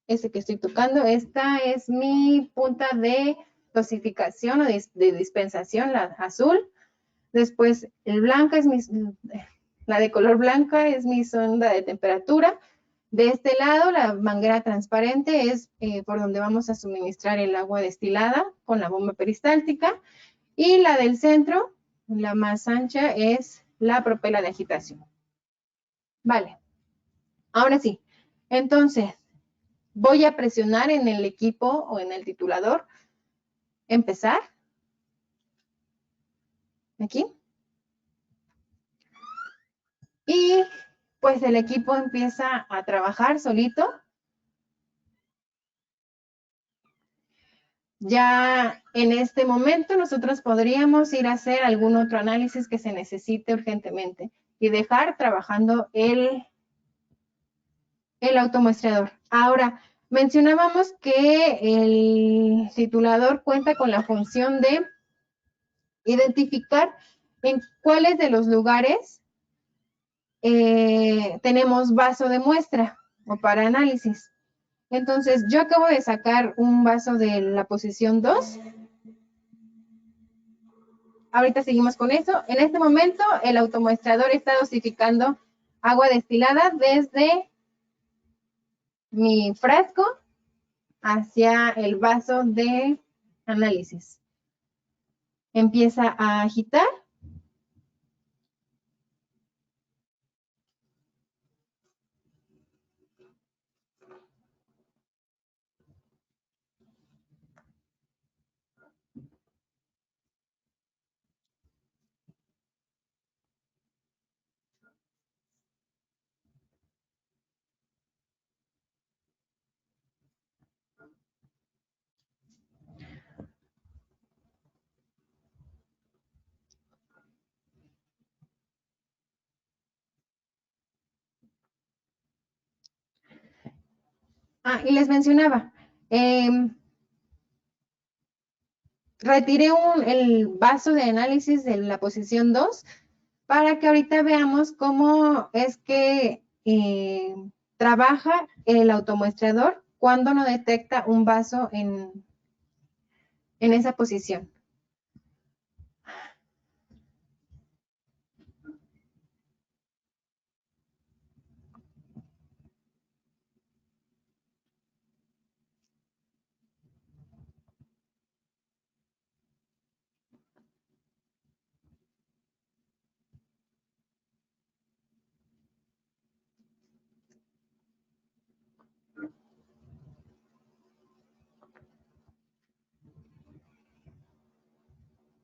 Este que estoy tocando, esta es mi punta de dosificación o de dispensación, la azul. Después el blanca es la de color blanca es mi sonda de temperatura. De este lado, la manguera transparente es por donde vamos a suministrar el agua destilada con la bomba peristáltica. Y la del centro, la más ancha, es la propela de agitación. Vale. Ahora sí. Entonces, voy a presionar en el equipo o en el titulador. Empezar. Aquí. Y pues el equipo empieza a trabajar solito. Ya en este momento nosotros podríamos ir a hacer algún otro análisis que se necesite urgentemente y dejar trabajando el automuestreador. Ahora, mencionábamos que el titulador cuenta con la función de identificar en cuáles de los lugares tenemos vaso de muestra o para análisis. Entonces, yo acabo de sacar un vaso de la posición 2. Ahorita seguimos con eso. En este momento, el automuestrador está dosificando agua destilada desde mi frasco hacia el vaso de análisis. Empieza a agitar. Y les mencionaba, retiré el vaso de análisis de la posición 2 para que ahorita veamos cómo es que trabaja el automuestrador cuando no detecta un vaso en esa posición.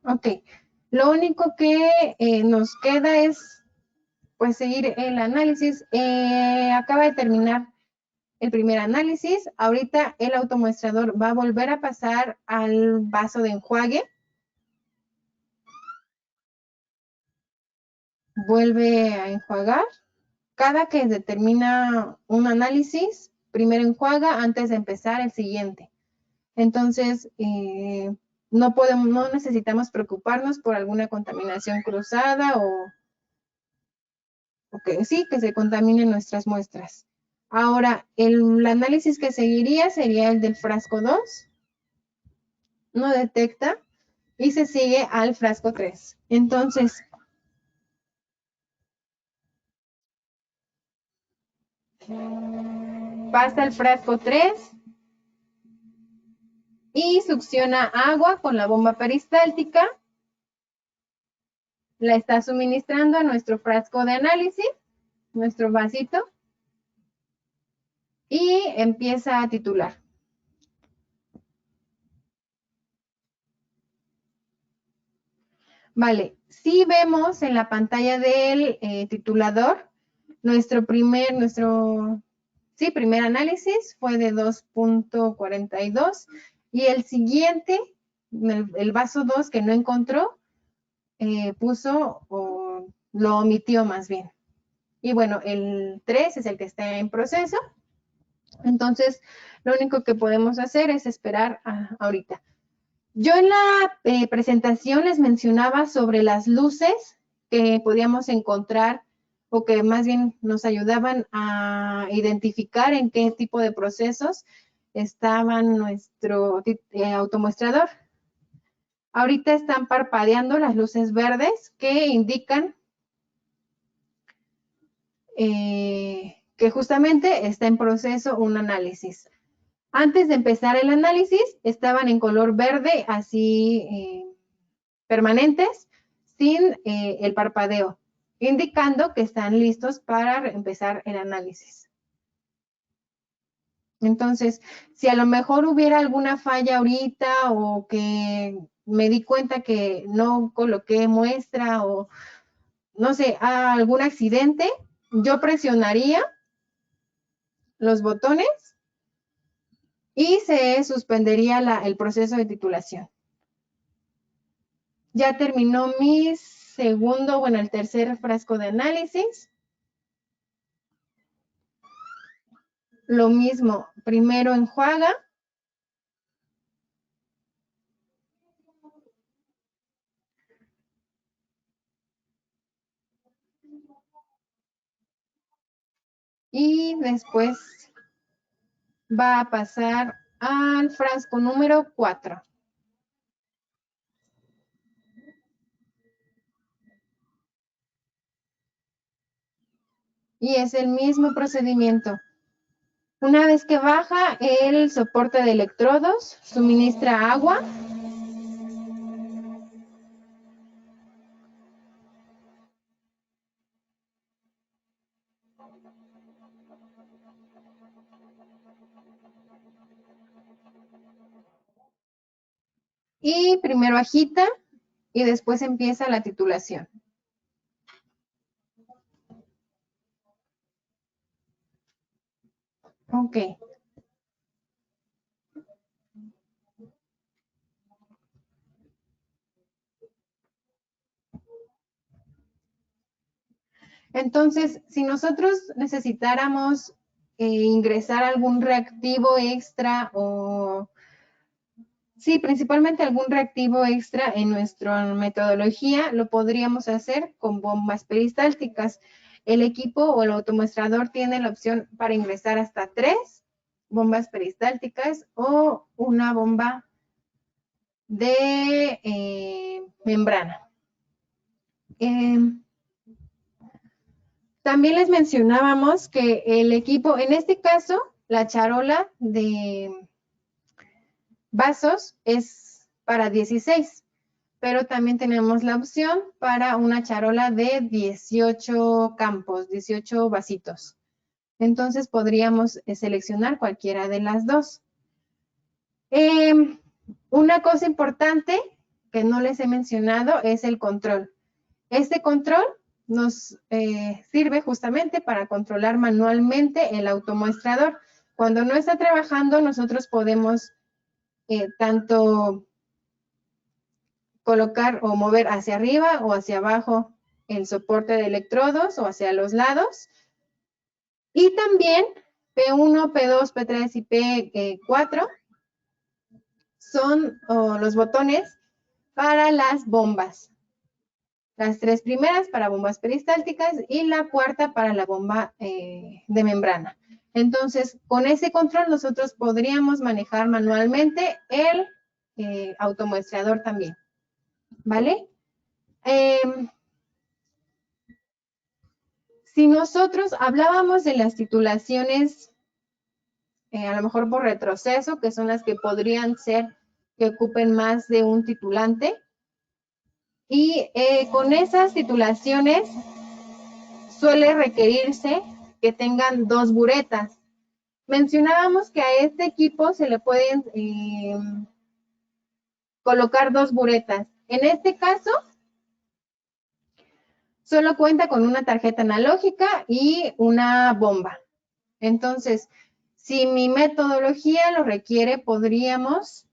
Ok, lo único que nos queda es pues seguir el análisis. Acaba de terminar el primer análisis. Ahorita el automuestrador va a volver a pasar al vaso de enjuague. Vuelve a enjuagar. Cada que determina un análisis, primero enjuaga antes de empezar el siguiente. Entonces, no necesitamos preocuparnos por alguna contaminación cruzada o que sí, que se contaminen nuestras muestras. Ahora, el análisis que seguiría sería el del frasco 2. No detecta y se sigue al frasco 3. Entonces, pasa al frasco 3 y succiona agua con la bomba peristáltica. La está suministrando a nuestro frasco de análisis, nuestro vasito, y empieza a titular. Vale, si vemos en la pantalla del titulador, nuestro primer análisis fue de 2.42 y el siguiente, el vaso 2 que no encontró, puso o lo omitió más bien. Y bueno, el 3 es el que está en proceso. Entonces, lo único que podemos hacer es esperar ahorita. Yo en la presentación les mencionaba sobre las luces que podíamos encontrar o que más bien nos ayudaban a identificar en qué tipo de procesos estaba nuestro automuestrador. Ahorita están parpadeando las luces verdes que indican que justamente está en proceso un análisis. Antes de empezar el análisis, estaban en color verde, así permanentes, sin el parpadeo, indicando que están listos para empezar el análisis. Entonces, si a lo mejor hubiera alguna falla ahorita o que me di cuenta que no coloqué muestra o no sé, algún accidente, yo presionaría los botones y se suspendería el proceso de titulación. Ya terminó mi segundo, bueno, el tercer frasco de análisis. Lo mismo, primero enjuaga. Y después va a pasar al frasco número 4. Y es el mismo procedimiento. Una vez que baja el soporte de electrodos, suministra agua. Y primero agita y después empieza la titulación. Ok. Entonces, si nosotros necesitáramos ingresar algún reactivo extra o, sí, principalmente algún reactivo extra en nuestra metodología, lo podríamos hacer con bombas peristálticas. El equipo o el automuestrador tiene la opción para ingresar hasta 3 bombas peristálticas o una bomba de membrana. También les mencionábamos que el equipo, en este caso, la charola de vasos es para 16, pero también tenemos la opción para una charola de 18 campos, 18 vasitos. Entonces podríamos seleccionar cualquiera de las dos. Una cosa importante que no les he mencionado es el control. Este control nos sirve justamente para controlar manualmente el automuestrador. Cuando no está trabajando, nosotros podemos tanto colocar o mover hacia arriba o hacia abajo el soporte de electrodos o hacia los lados. Y también P1, P2, P3 y P4 son los botones para las bombas. Las 3 primeras para bombas peristálticas y la cuarta para la bomba de membrana. Entonces, con ese control nosotros podríamos manejar manualmente el automuestrador también. ¿Vale? Si nosotros hablábamos de las titulaciones, a lo mejor por retroceso, que son las que podrían ser que ocupen más de un titulante, y con esas titulaciones suele requerirse que tengan 2 buretas. Mencionábamos que a este equipo se le pueden colocar 2 buretas. En este caso, solo cuenta con una tarjeta analógica y una bomba. Entonces, si mi metodología lo requiere, podríamos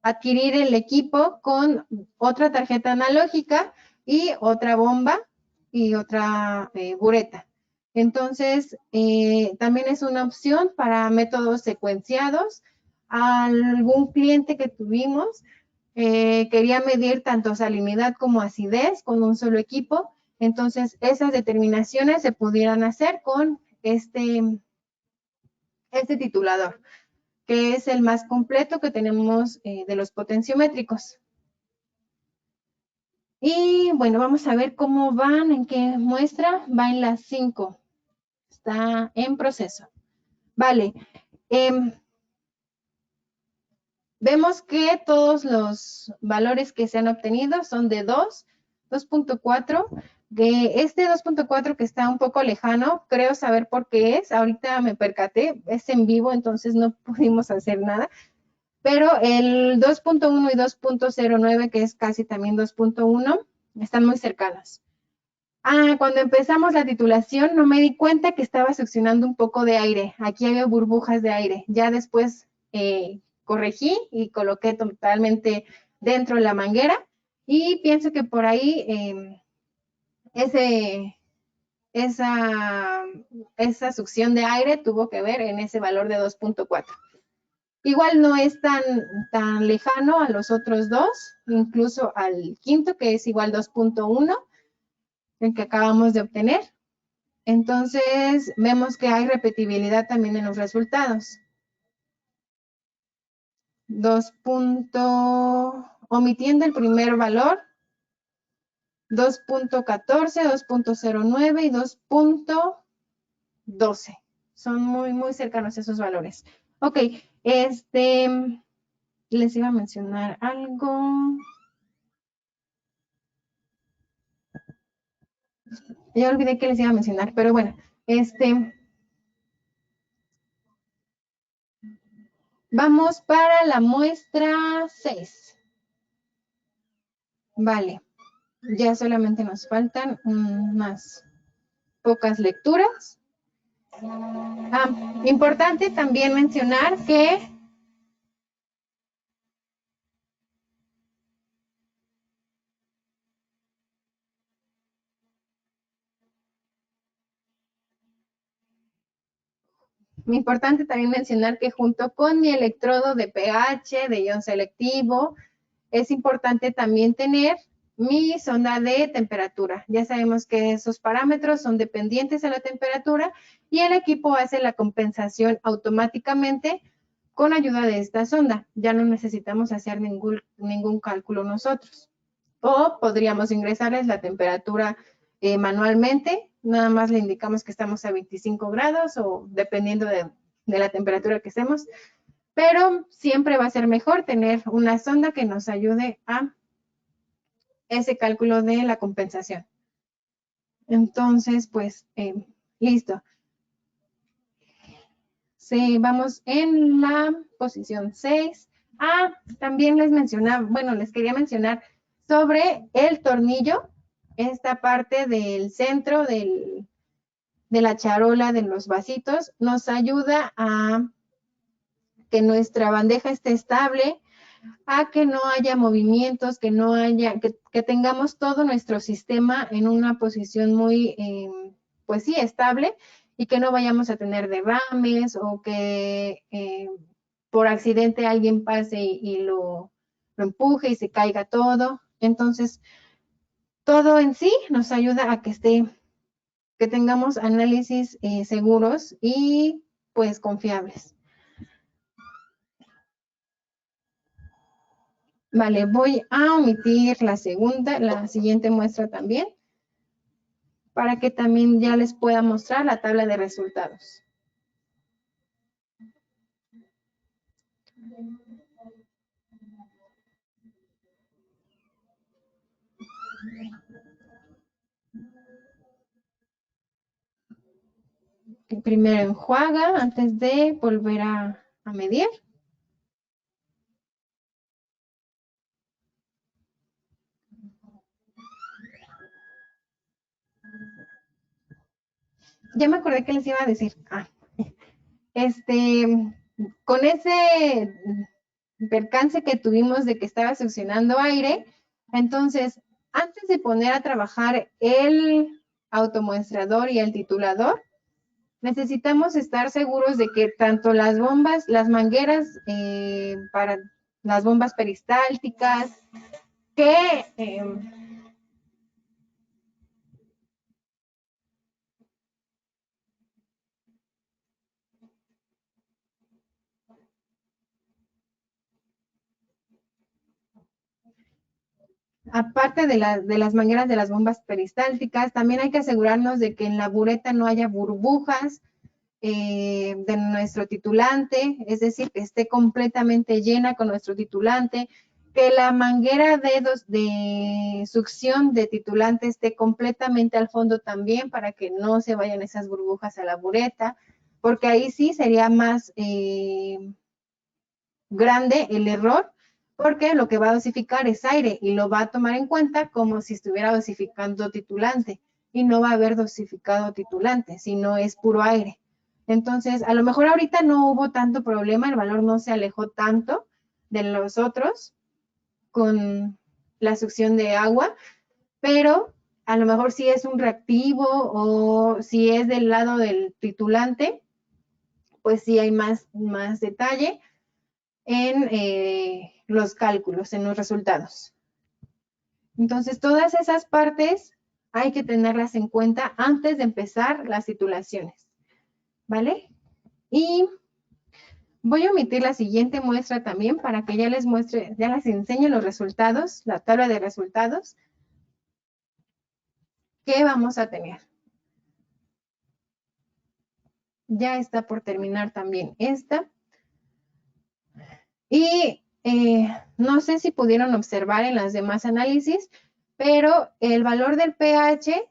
adquirir el equipo con otra tarjeta analógica y otra bomba y otra bureta. Entonces, también es una opción para métodos secuenciados. Algún cliente que tuvimos quería medir tanto salinidad como acidez con un solo equipo. Entonces, esas determinaciones se pudieran hacer con este titulador, que es el más completo que tenemos de los potenciométricos. Y bueno, vamos a ver cómo van, en qué muestra. Va en las 5. Está en proceso. Vale. Vemos que todos los valores que se han obtenido son de 2, 2.4. De este 2.4 que está un poco lejano, creo saber por qué es. Ahorita me percaté, es en vivo, entonces no pudimos hacer nada. Pero el 2.1 y 2.09, que es casi también 2.1, están muy cercanos. Cuando empezamos la titulación no me di cuenta que estaba succionando un poco de aire. Aquí había burbujas de aire. Ya después corregí y coloqué totalmente dentro de la manguera y pienso que por ahí esa succión de aire tuvo que ver en ese valor de 2.4. Igual no es tan lejano a los otros dos, incluso al quinto, que es igual 2.1, el que acabamos de obtener. Entonces, vemos que hay repetibilidad también en los resultados. Omitiendo el primer valor, 2.14, 2.09 y 2.12. Son muy, muy cercanos esos valores. Ok, les iba a mencionar algo. Ya olvidé que les iba a mencionar, pero bueno, vamos para la muestra 6. Vale, ya solamente nos faltan unas pocas lecturas. Importante también mencionar que importante también mencionar que junto con mi electrodo de pH, de ion selectivo, es importante también tener mi sonda de temperatura. Ya sabemos que esos parámetros son dependientes a la temperatura y el equipo hace la compensación automáticamente con ayuda de esta sonda. Ya no necesitamos hacer ningún cálculo nosotros. O podríamos ingresarles la temperatura manualmente. Nada más le indicamos que estamos a 25 grados o dependiendo de la temperatura que estemos. Pero siempre va a ser mejor tener una sonda que nos ayude a ese cálculo de la compensación. Entonces, pues, listo. Sí, vamos en la posición 6. También les quería mencionar sobre el tornillo, esta parte del centro de la charola de los vasitos, nos ayuda a que nuestra bandeja esté estable, a que no haya movimientos, que tengamos todo nuestro sistema en una posición muy, pues sí, estable y que no vayamos a tener derrames o que por accidente alguien pase y lo empuje y se caiga todo. Entonces, todo en sí nos ayuda a que tengamos análisis seguros y pues confiables. Vale, voy a omitir la siguiente muestra también, para que también ya les pueda mostrar la tabla de resultados. Primero enjuaga antes de volver a medir. Ya me acordé que les iba a decir. Con ese percance que tuvimos de que estaba succionando aire, entonces, antes de poner a trabajar el automuestrador y el titulador, necesitamos estar seguros de que tanto las bombas, las mangueras para las bombas peristálticas, que aparte de las mangueras de las bombas peristálticas, también hay que asegurarnos de que en la bureta no haya burbujas de nuestro titulante, es decir, que esté completamente llena con nuestro titulante, que la manguera de succión de titulante esté completamente al fondo también para que no se vayan esas burbujas a la bureta, porque ahí sí sería más grande el error, porque lo que va a dosificar es aire y lo va a tomar en cuenta como si estuviera dosificando titulante y no va a haber dosificado titulante, sino es puro aire. Entonces, a lo mejor ahorita no hubo tanto problema, el valor no se alejó tanto de los otros con la succión de agua, pero a lo mejor si es un reactivo o si es del lado del titulante, pues sí hay más detalle en los cálculos, en los resultados. Entonces, todas esas partes hay que tenerlas en cuenta antes de empezar las titulaciones, ¿vale? Y voy a omitir la siguiente muestra también para que ya les muestre, ya les enseñe los resultados, la tabla de resultados que vamos a tener. Ya está por terminar también esta. Y no sé si pudieron observar en las demás análisis, pero el valor del pH,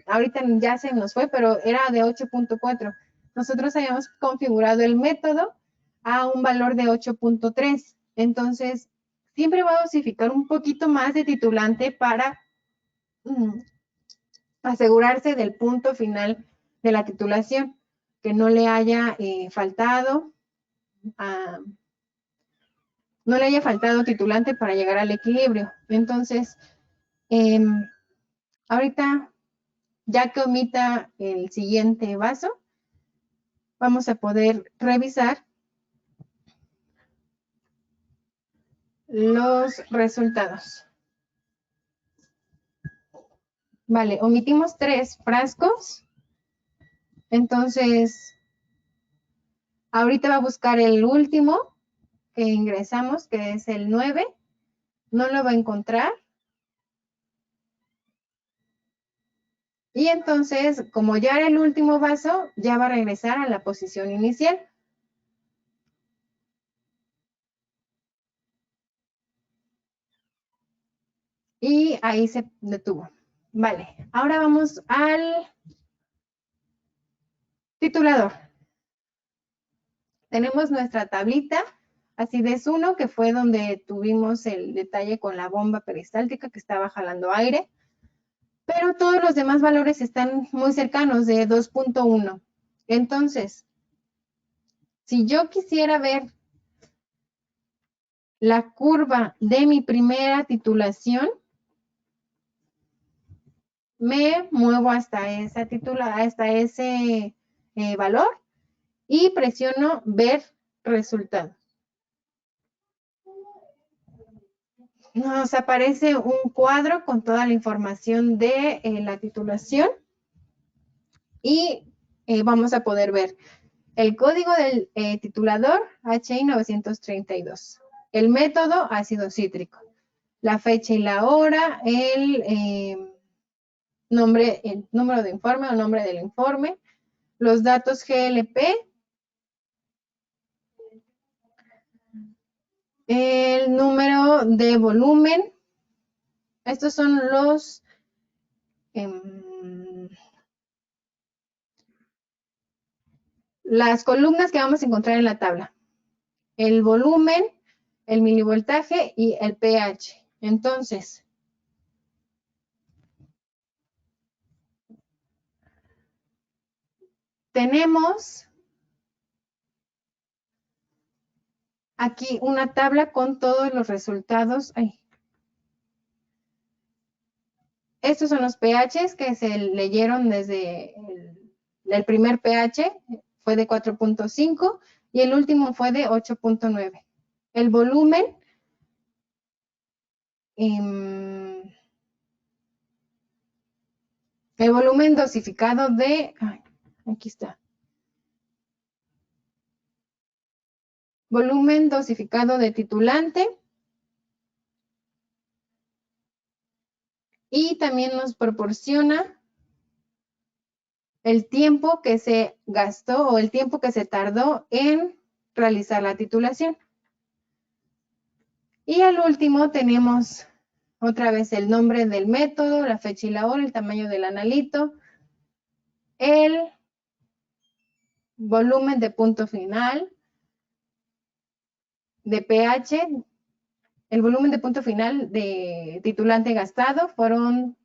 ahorita ya se nos fue, pero era de 8.4. Nosotros habíamos configurado el método a un valor de 8.3. Entonces, siempre va a dosificar un poquito más de titulante para asegurarse del punto final de la titulación, que no le haya faltado no le haya faltado titulante para llegar al equilibrio. Entonces, ahorita, ya que omita el siguiente vaso, vamos a poder revisar los resultados. Vale, omitimos 3 frascos. Entonces, ahorita va a buscar el último que ingresamos, que es el 9. No lo va a encontrar. Y entonces, como ya era el último vaso, ya va a regresar a la posición inicial. Y ahí se detuvo. Vale, ahora vamos al titulador. Tenemos nuestra tablita acidez 1, que fue donde tuvimos el detalle con la bomba peristáltica que estaba jalando aire, pero todos los demás valores están muy cercanos de 2.1. Entonces, si yo quisiera ver la curva de mi primera titulación, me muevo hasta ese valor y presiono ver resultados. Nos aparece un cuadro con toda la información de la titulación y vamos a poder ver el código del titulador HI 932, el método ácido cítrico, la fecha y la hora, el número de informe o nombre del informe, los datos GLP, el número de volumen. Estos son las columnas que vamos a encontrar en la tabla. El volumen, el milivoltaje y el pH. Entonces, tenemos aquí una tabla con todos los resultados. Estos son los pHs que se leyeron desde el primer pH, fue de 4.5 y el último fue de 8.9. El volumen, dosificado de, aquí está. Volumen dosificado de titulante. Y también nos proporciona el tiempo que se gastó o el tiempo que se tardó en realizar la titulación. Y al último tenemos otra vez el nombre del método, la fecha y la hora, el tamaño del analito, el volumen de punto final de pH, el volumen de punto final de titulante gastado fueron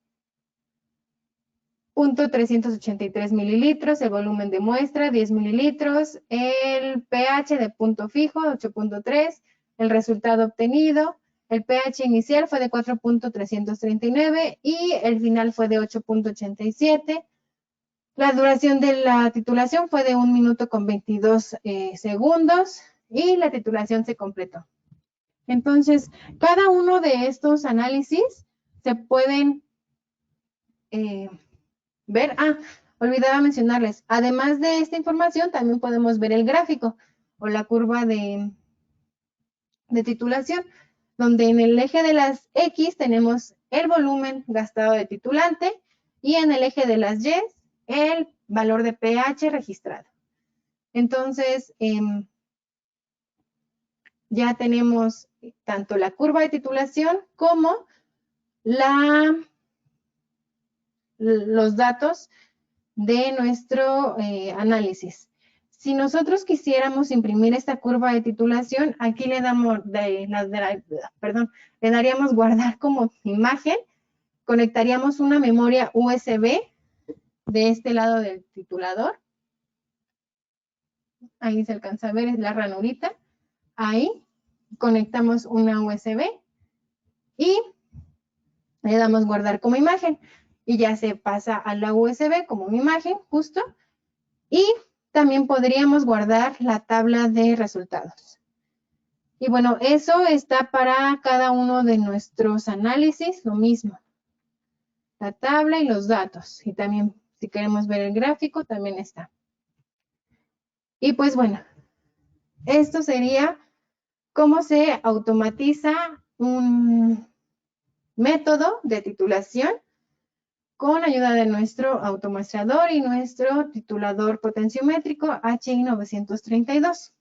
0.383 mililitros, el volumen de muestra 10 mililitros, el pH de punto fijo 8.3, el resultado obtenido, el pH inicial fue de 4.339 y el final fue de 8.87. La duración de la titulación fue de 1 minuto con 22 segundos y la titulación se completó. Entonces, cada uno de estos análisis se pueden ver. Olvidaba mencionarles, además de esta información, también podemos ver el gráfico o la curva de titulación, donde en el eje de las X tenemos el volumen gastado de titulante y en el eje de las Y el valor de pH registrado. Entonces, ya tenemos tanto la curva de titulación como los datos de nuestro análisis. Si nosotros quisiéramos imprimir esta curva de titulación, aquí le daríamos guardar como imagen, conectaríamos una memoria USB de este lado del titulador. Ahí se alcanza a ver, es la ranurita. Ahí conectamos una USB y le damos guardar como imagen y ya se pasa a la USB como una imagen justo. Y también podríamos guardar la tabla de resultados. Y bueno, eso está para cada uno de nuestros análisis, lo mismo. La tabla y los datos. Y también, si queremos ver el gráfico, también está. Y pues bueno, esto sería cómo se automatiza un método de titulación con ayuda de nuestro automuestrador y nuestro titulador potenciométrico HI 932.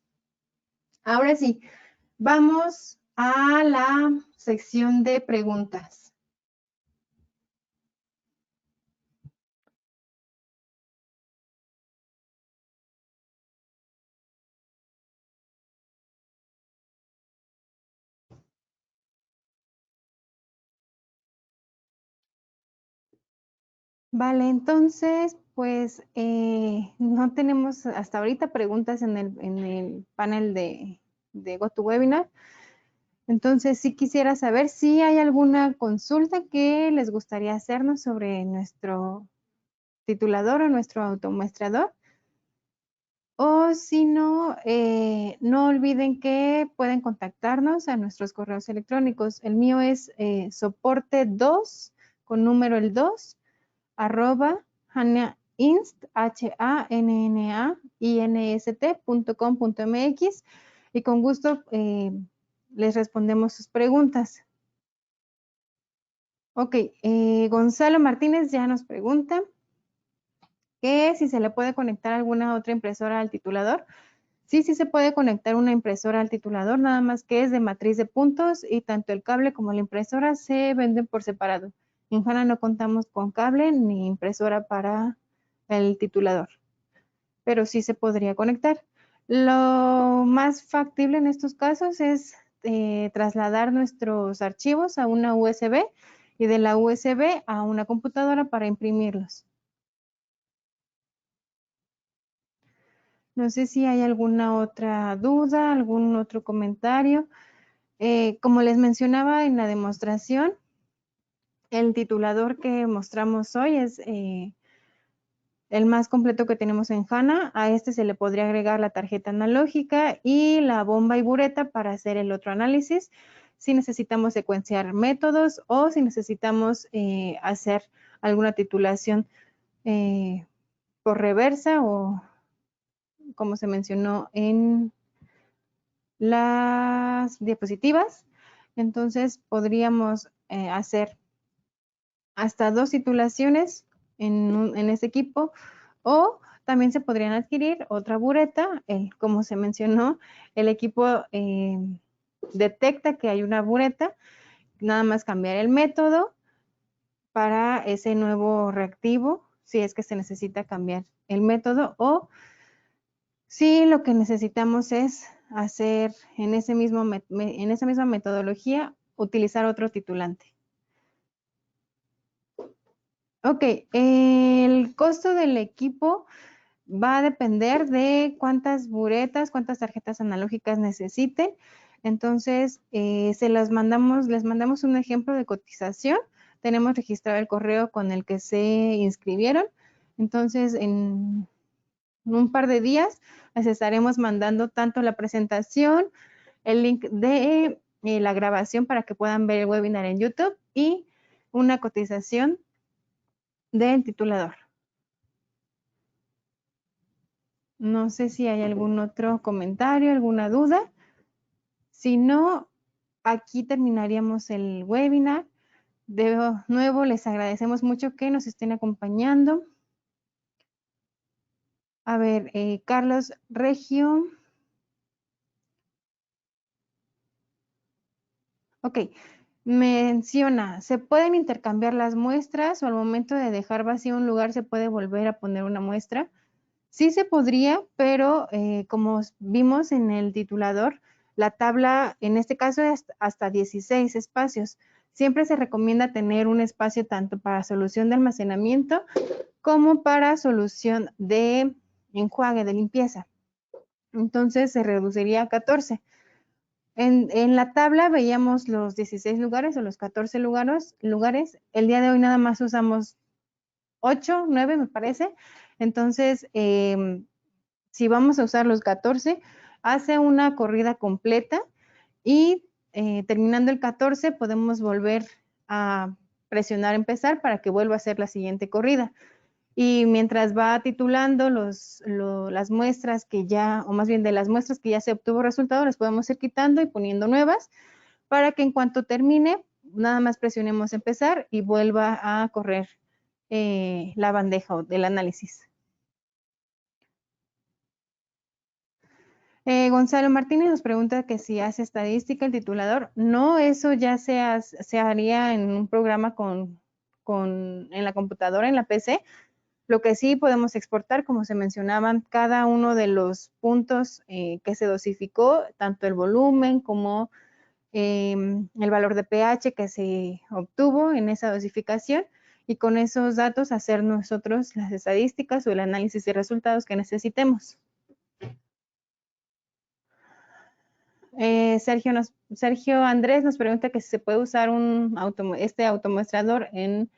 Ahora sí, vamos a la sección de preguntas. Vale, entonces, pues no tenemos hasta ahorita preguntas en el panel de GoToWebinar. Entonces, sí quisiera saber si hay alguna consulta que les gustaría hacernos sobre nuestro titulador o nuestro automuestrador. O si no, no olviden que pueden contactarnos a nuestros correos electrónicos. El mío es soporte2 con número el 2 @hannainst.com.mx y con gusto les respondemos sus preguntas. Ok, Gonzalo Martínez ya nos pregunta que si se le puede conectar alguna otra impresora al titulador. Sí se puede conectar una impresora al titulador, nada más que es de matriz de puntos y tanto el cable como la impresora se venden por separado. En HANA no contamos con cable ni impresora para el titulador, pero sí se podría conectar. Lo más factible en estos casos es trasladar nuestros archivos a una USB y de la USB a una computadora para imprimirlos. No sé si hay alguna otra duda, algún otro comentario. Como les mencionaba en la demostración, El titulador que mostramos hoy es el más completo que tenemos en HANA. A este se le podría agregar la tarjeta analógica y la bomba y bureta para hacer el otro análisis. Si necesitamos secuenciar métodos o si necesitamos hacer alguna titulación por reversa o como se mencionó en las diapositivas. Entonces podríamos hacer hasta 2 titulaciones en este equipo, o también se podrían adquirir otra bureta. Como se mencionó, el equipo detecta que hay una bureta, nada más cambiar el método para ese nuevo reactivo, si es que se necesita cambiar el método, o si lo que necesitamos es hacer en esa misma metodología, utilizar otro titulante. Ok, el costo del equipo va a depender de cuántas buretas, cuántas tarjetas analógicas necesiten. Entonces, les mandamos un ejemplo de cotización. Tenemos registrado el correo con el que se inscribieron. Entonces, en un par de días les estaremos mandando tanto la presentación, el link de la grabación para que puedan ver el webinar en YouTube y una cotización del titulador. No sé si hay algún otro comentario, alguna duda. Si no, aquí terminaríamos el webinar. De nuevo, les agradecemos mucho que nos estén acompañando. A ver, Carlos Regio. Ok, menciona, ¿se pueden intercambiar las muestras o al momento de dejar vacío un lugar se puede volver a poner una muestra? Sí se podría, pero como vimos en el titulador, la tabla en este caso es hasta 16 espacios. Siempre se recomienda tener un espacio tanto para solución de almacenamiento como para solución de enjuague, de limpieza. Entonces se reduciría a 14. En la tabla veíamos los 16 lugares o los 14 lugares. El día de hoy nada más usamos 8, 9 me parece. Entonces, si vamos a usar los 14, hace una corrida completa y terminando el 14 podemos volver a presionar empezar para que vuelva a hacer la siguiente corrida. Y mientras va titulando las muestras que ya, o más bien de las muestras que ya se obtuvo resultado, las podemos ir quitando y poniendo nuevas para que en cuanto termine, nada más presionemos empezar y vuelva a correr la bandeja del análisis. Gonzalo Martínez nos pregunta que si hace estadística el titulador. No, eso ya se haría en un programa en la computadora, en la PC. Lo que sí podemos exportar, como se mencionaban, cada uno de los puntos que se dosificó, tanto el volumen como el valor de pH que se obtuvo en esa dosificación, y con esos datos hacer nosotros las estadísticas o el análisis de resultados que necesitemos. Sergio Andrés nos pregunta que si se puede usar este automuestrador en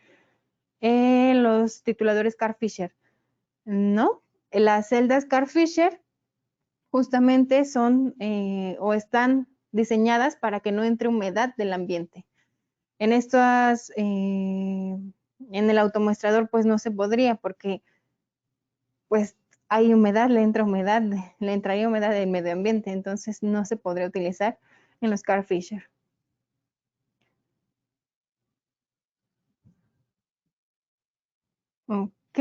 los tituladores Carl Fisher. No, las celdas Carl Fisher justamente son o están diseñadas para que no entre humedad del ambiente. En el automuestrador pues no se podría porque pues hay humedad, le entraría humedad del medio ambiente, entonces no se podría utilizar en los Carl Fisher. Ok.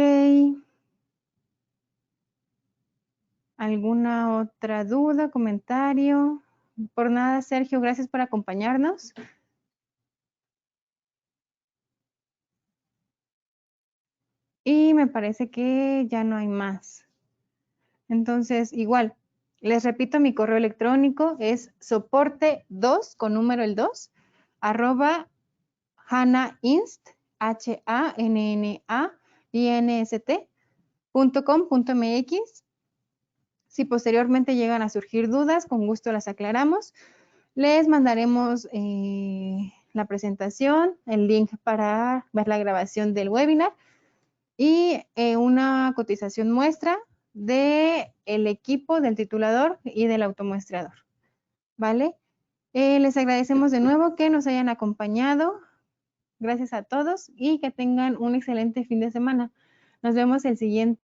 ¿Alguna otra duda, comentario? Por nada, Sergio, gracias por acompañarnos. Y me parece que ya no hay más. Entonces, igual, les repito, mi correo electrónico es soporte2 con número el 2 arroba hanainst hanainst.com.mx. Si posteriormente llegan a surgir dudas, con gusto las aclaramos. Les mandaremos la presentación, el link para ver la grabación del webinar y una cotización muestra del equipo del titulador y del automuestrador, ¿vale? Les agradecemos de nuevo que nos hayan acompañado. Gracias a todos y que tengan un excelente fin de semana. Nos vemos el siguiente.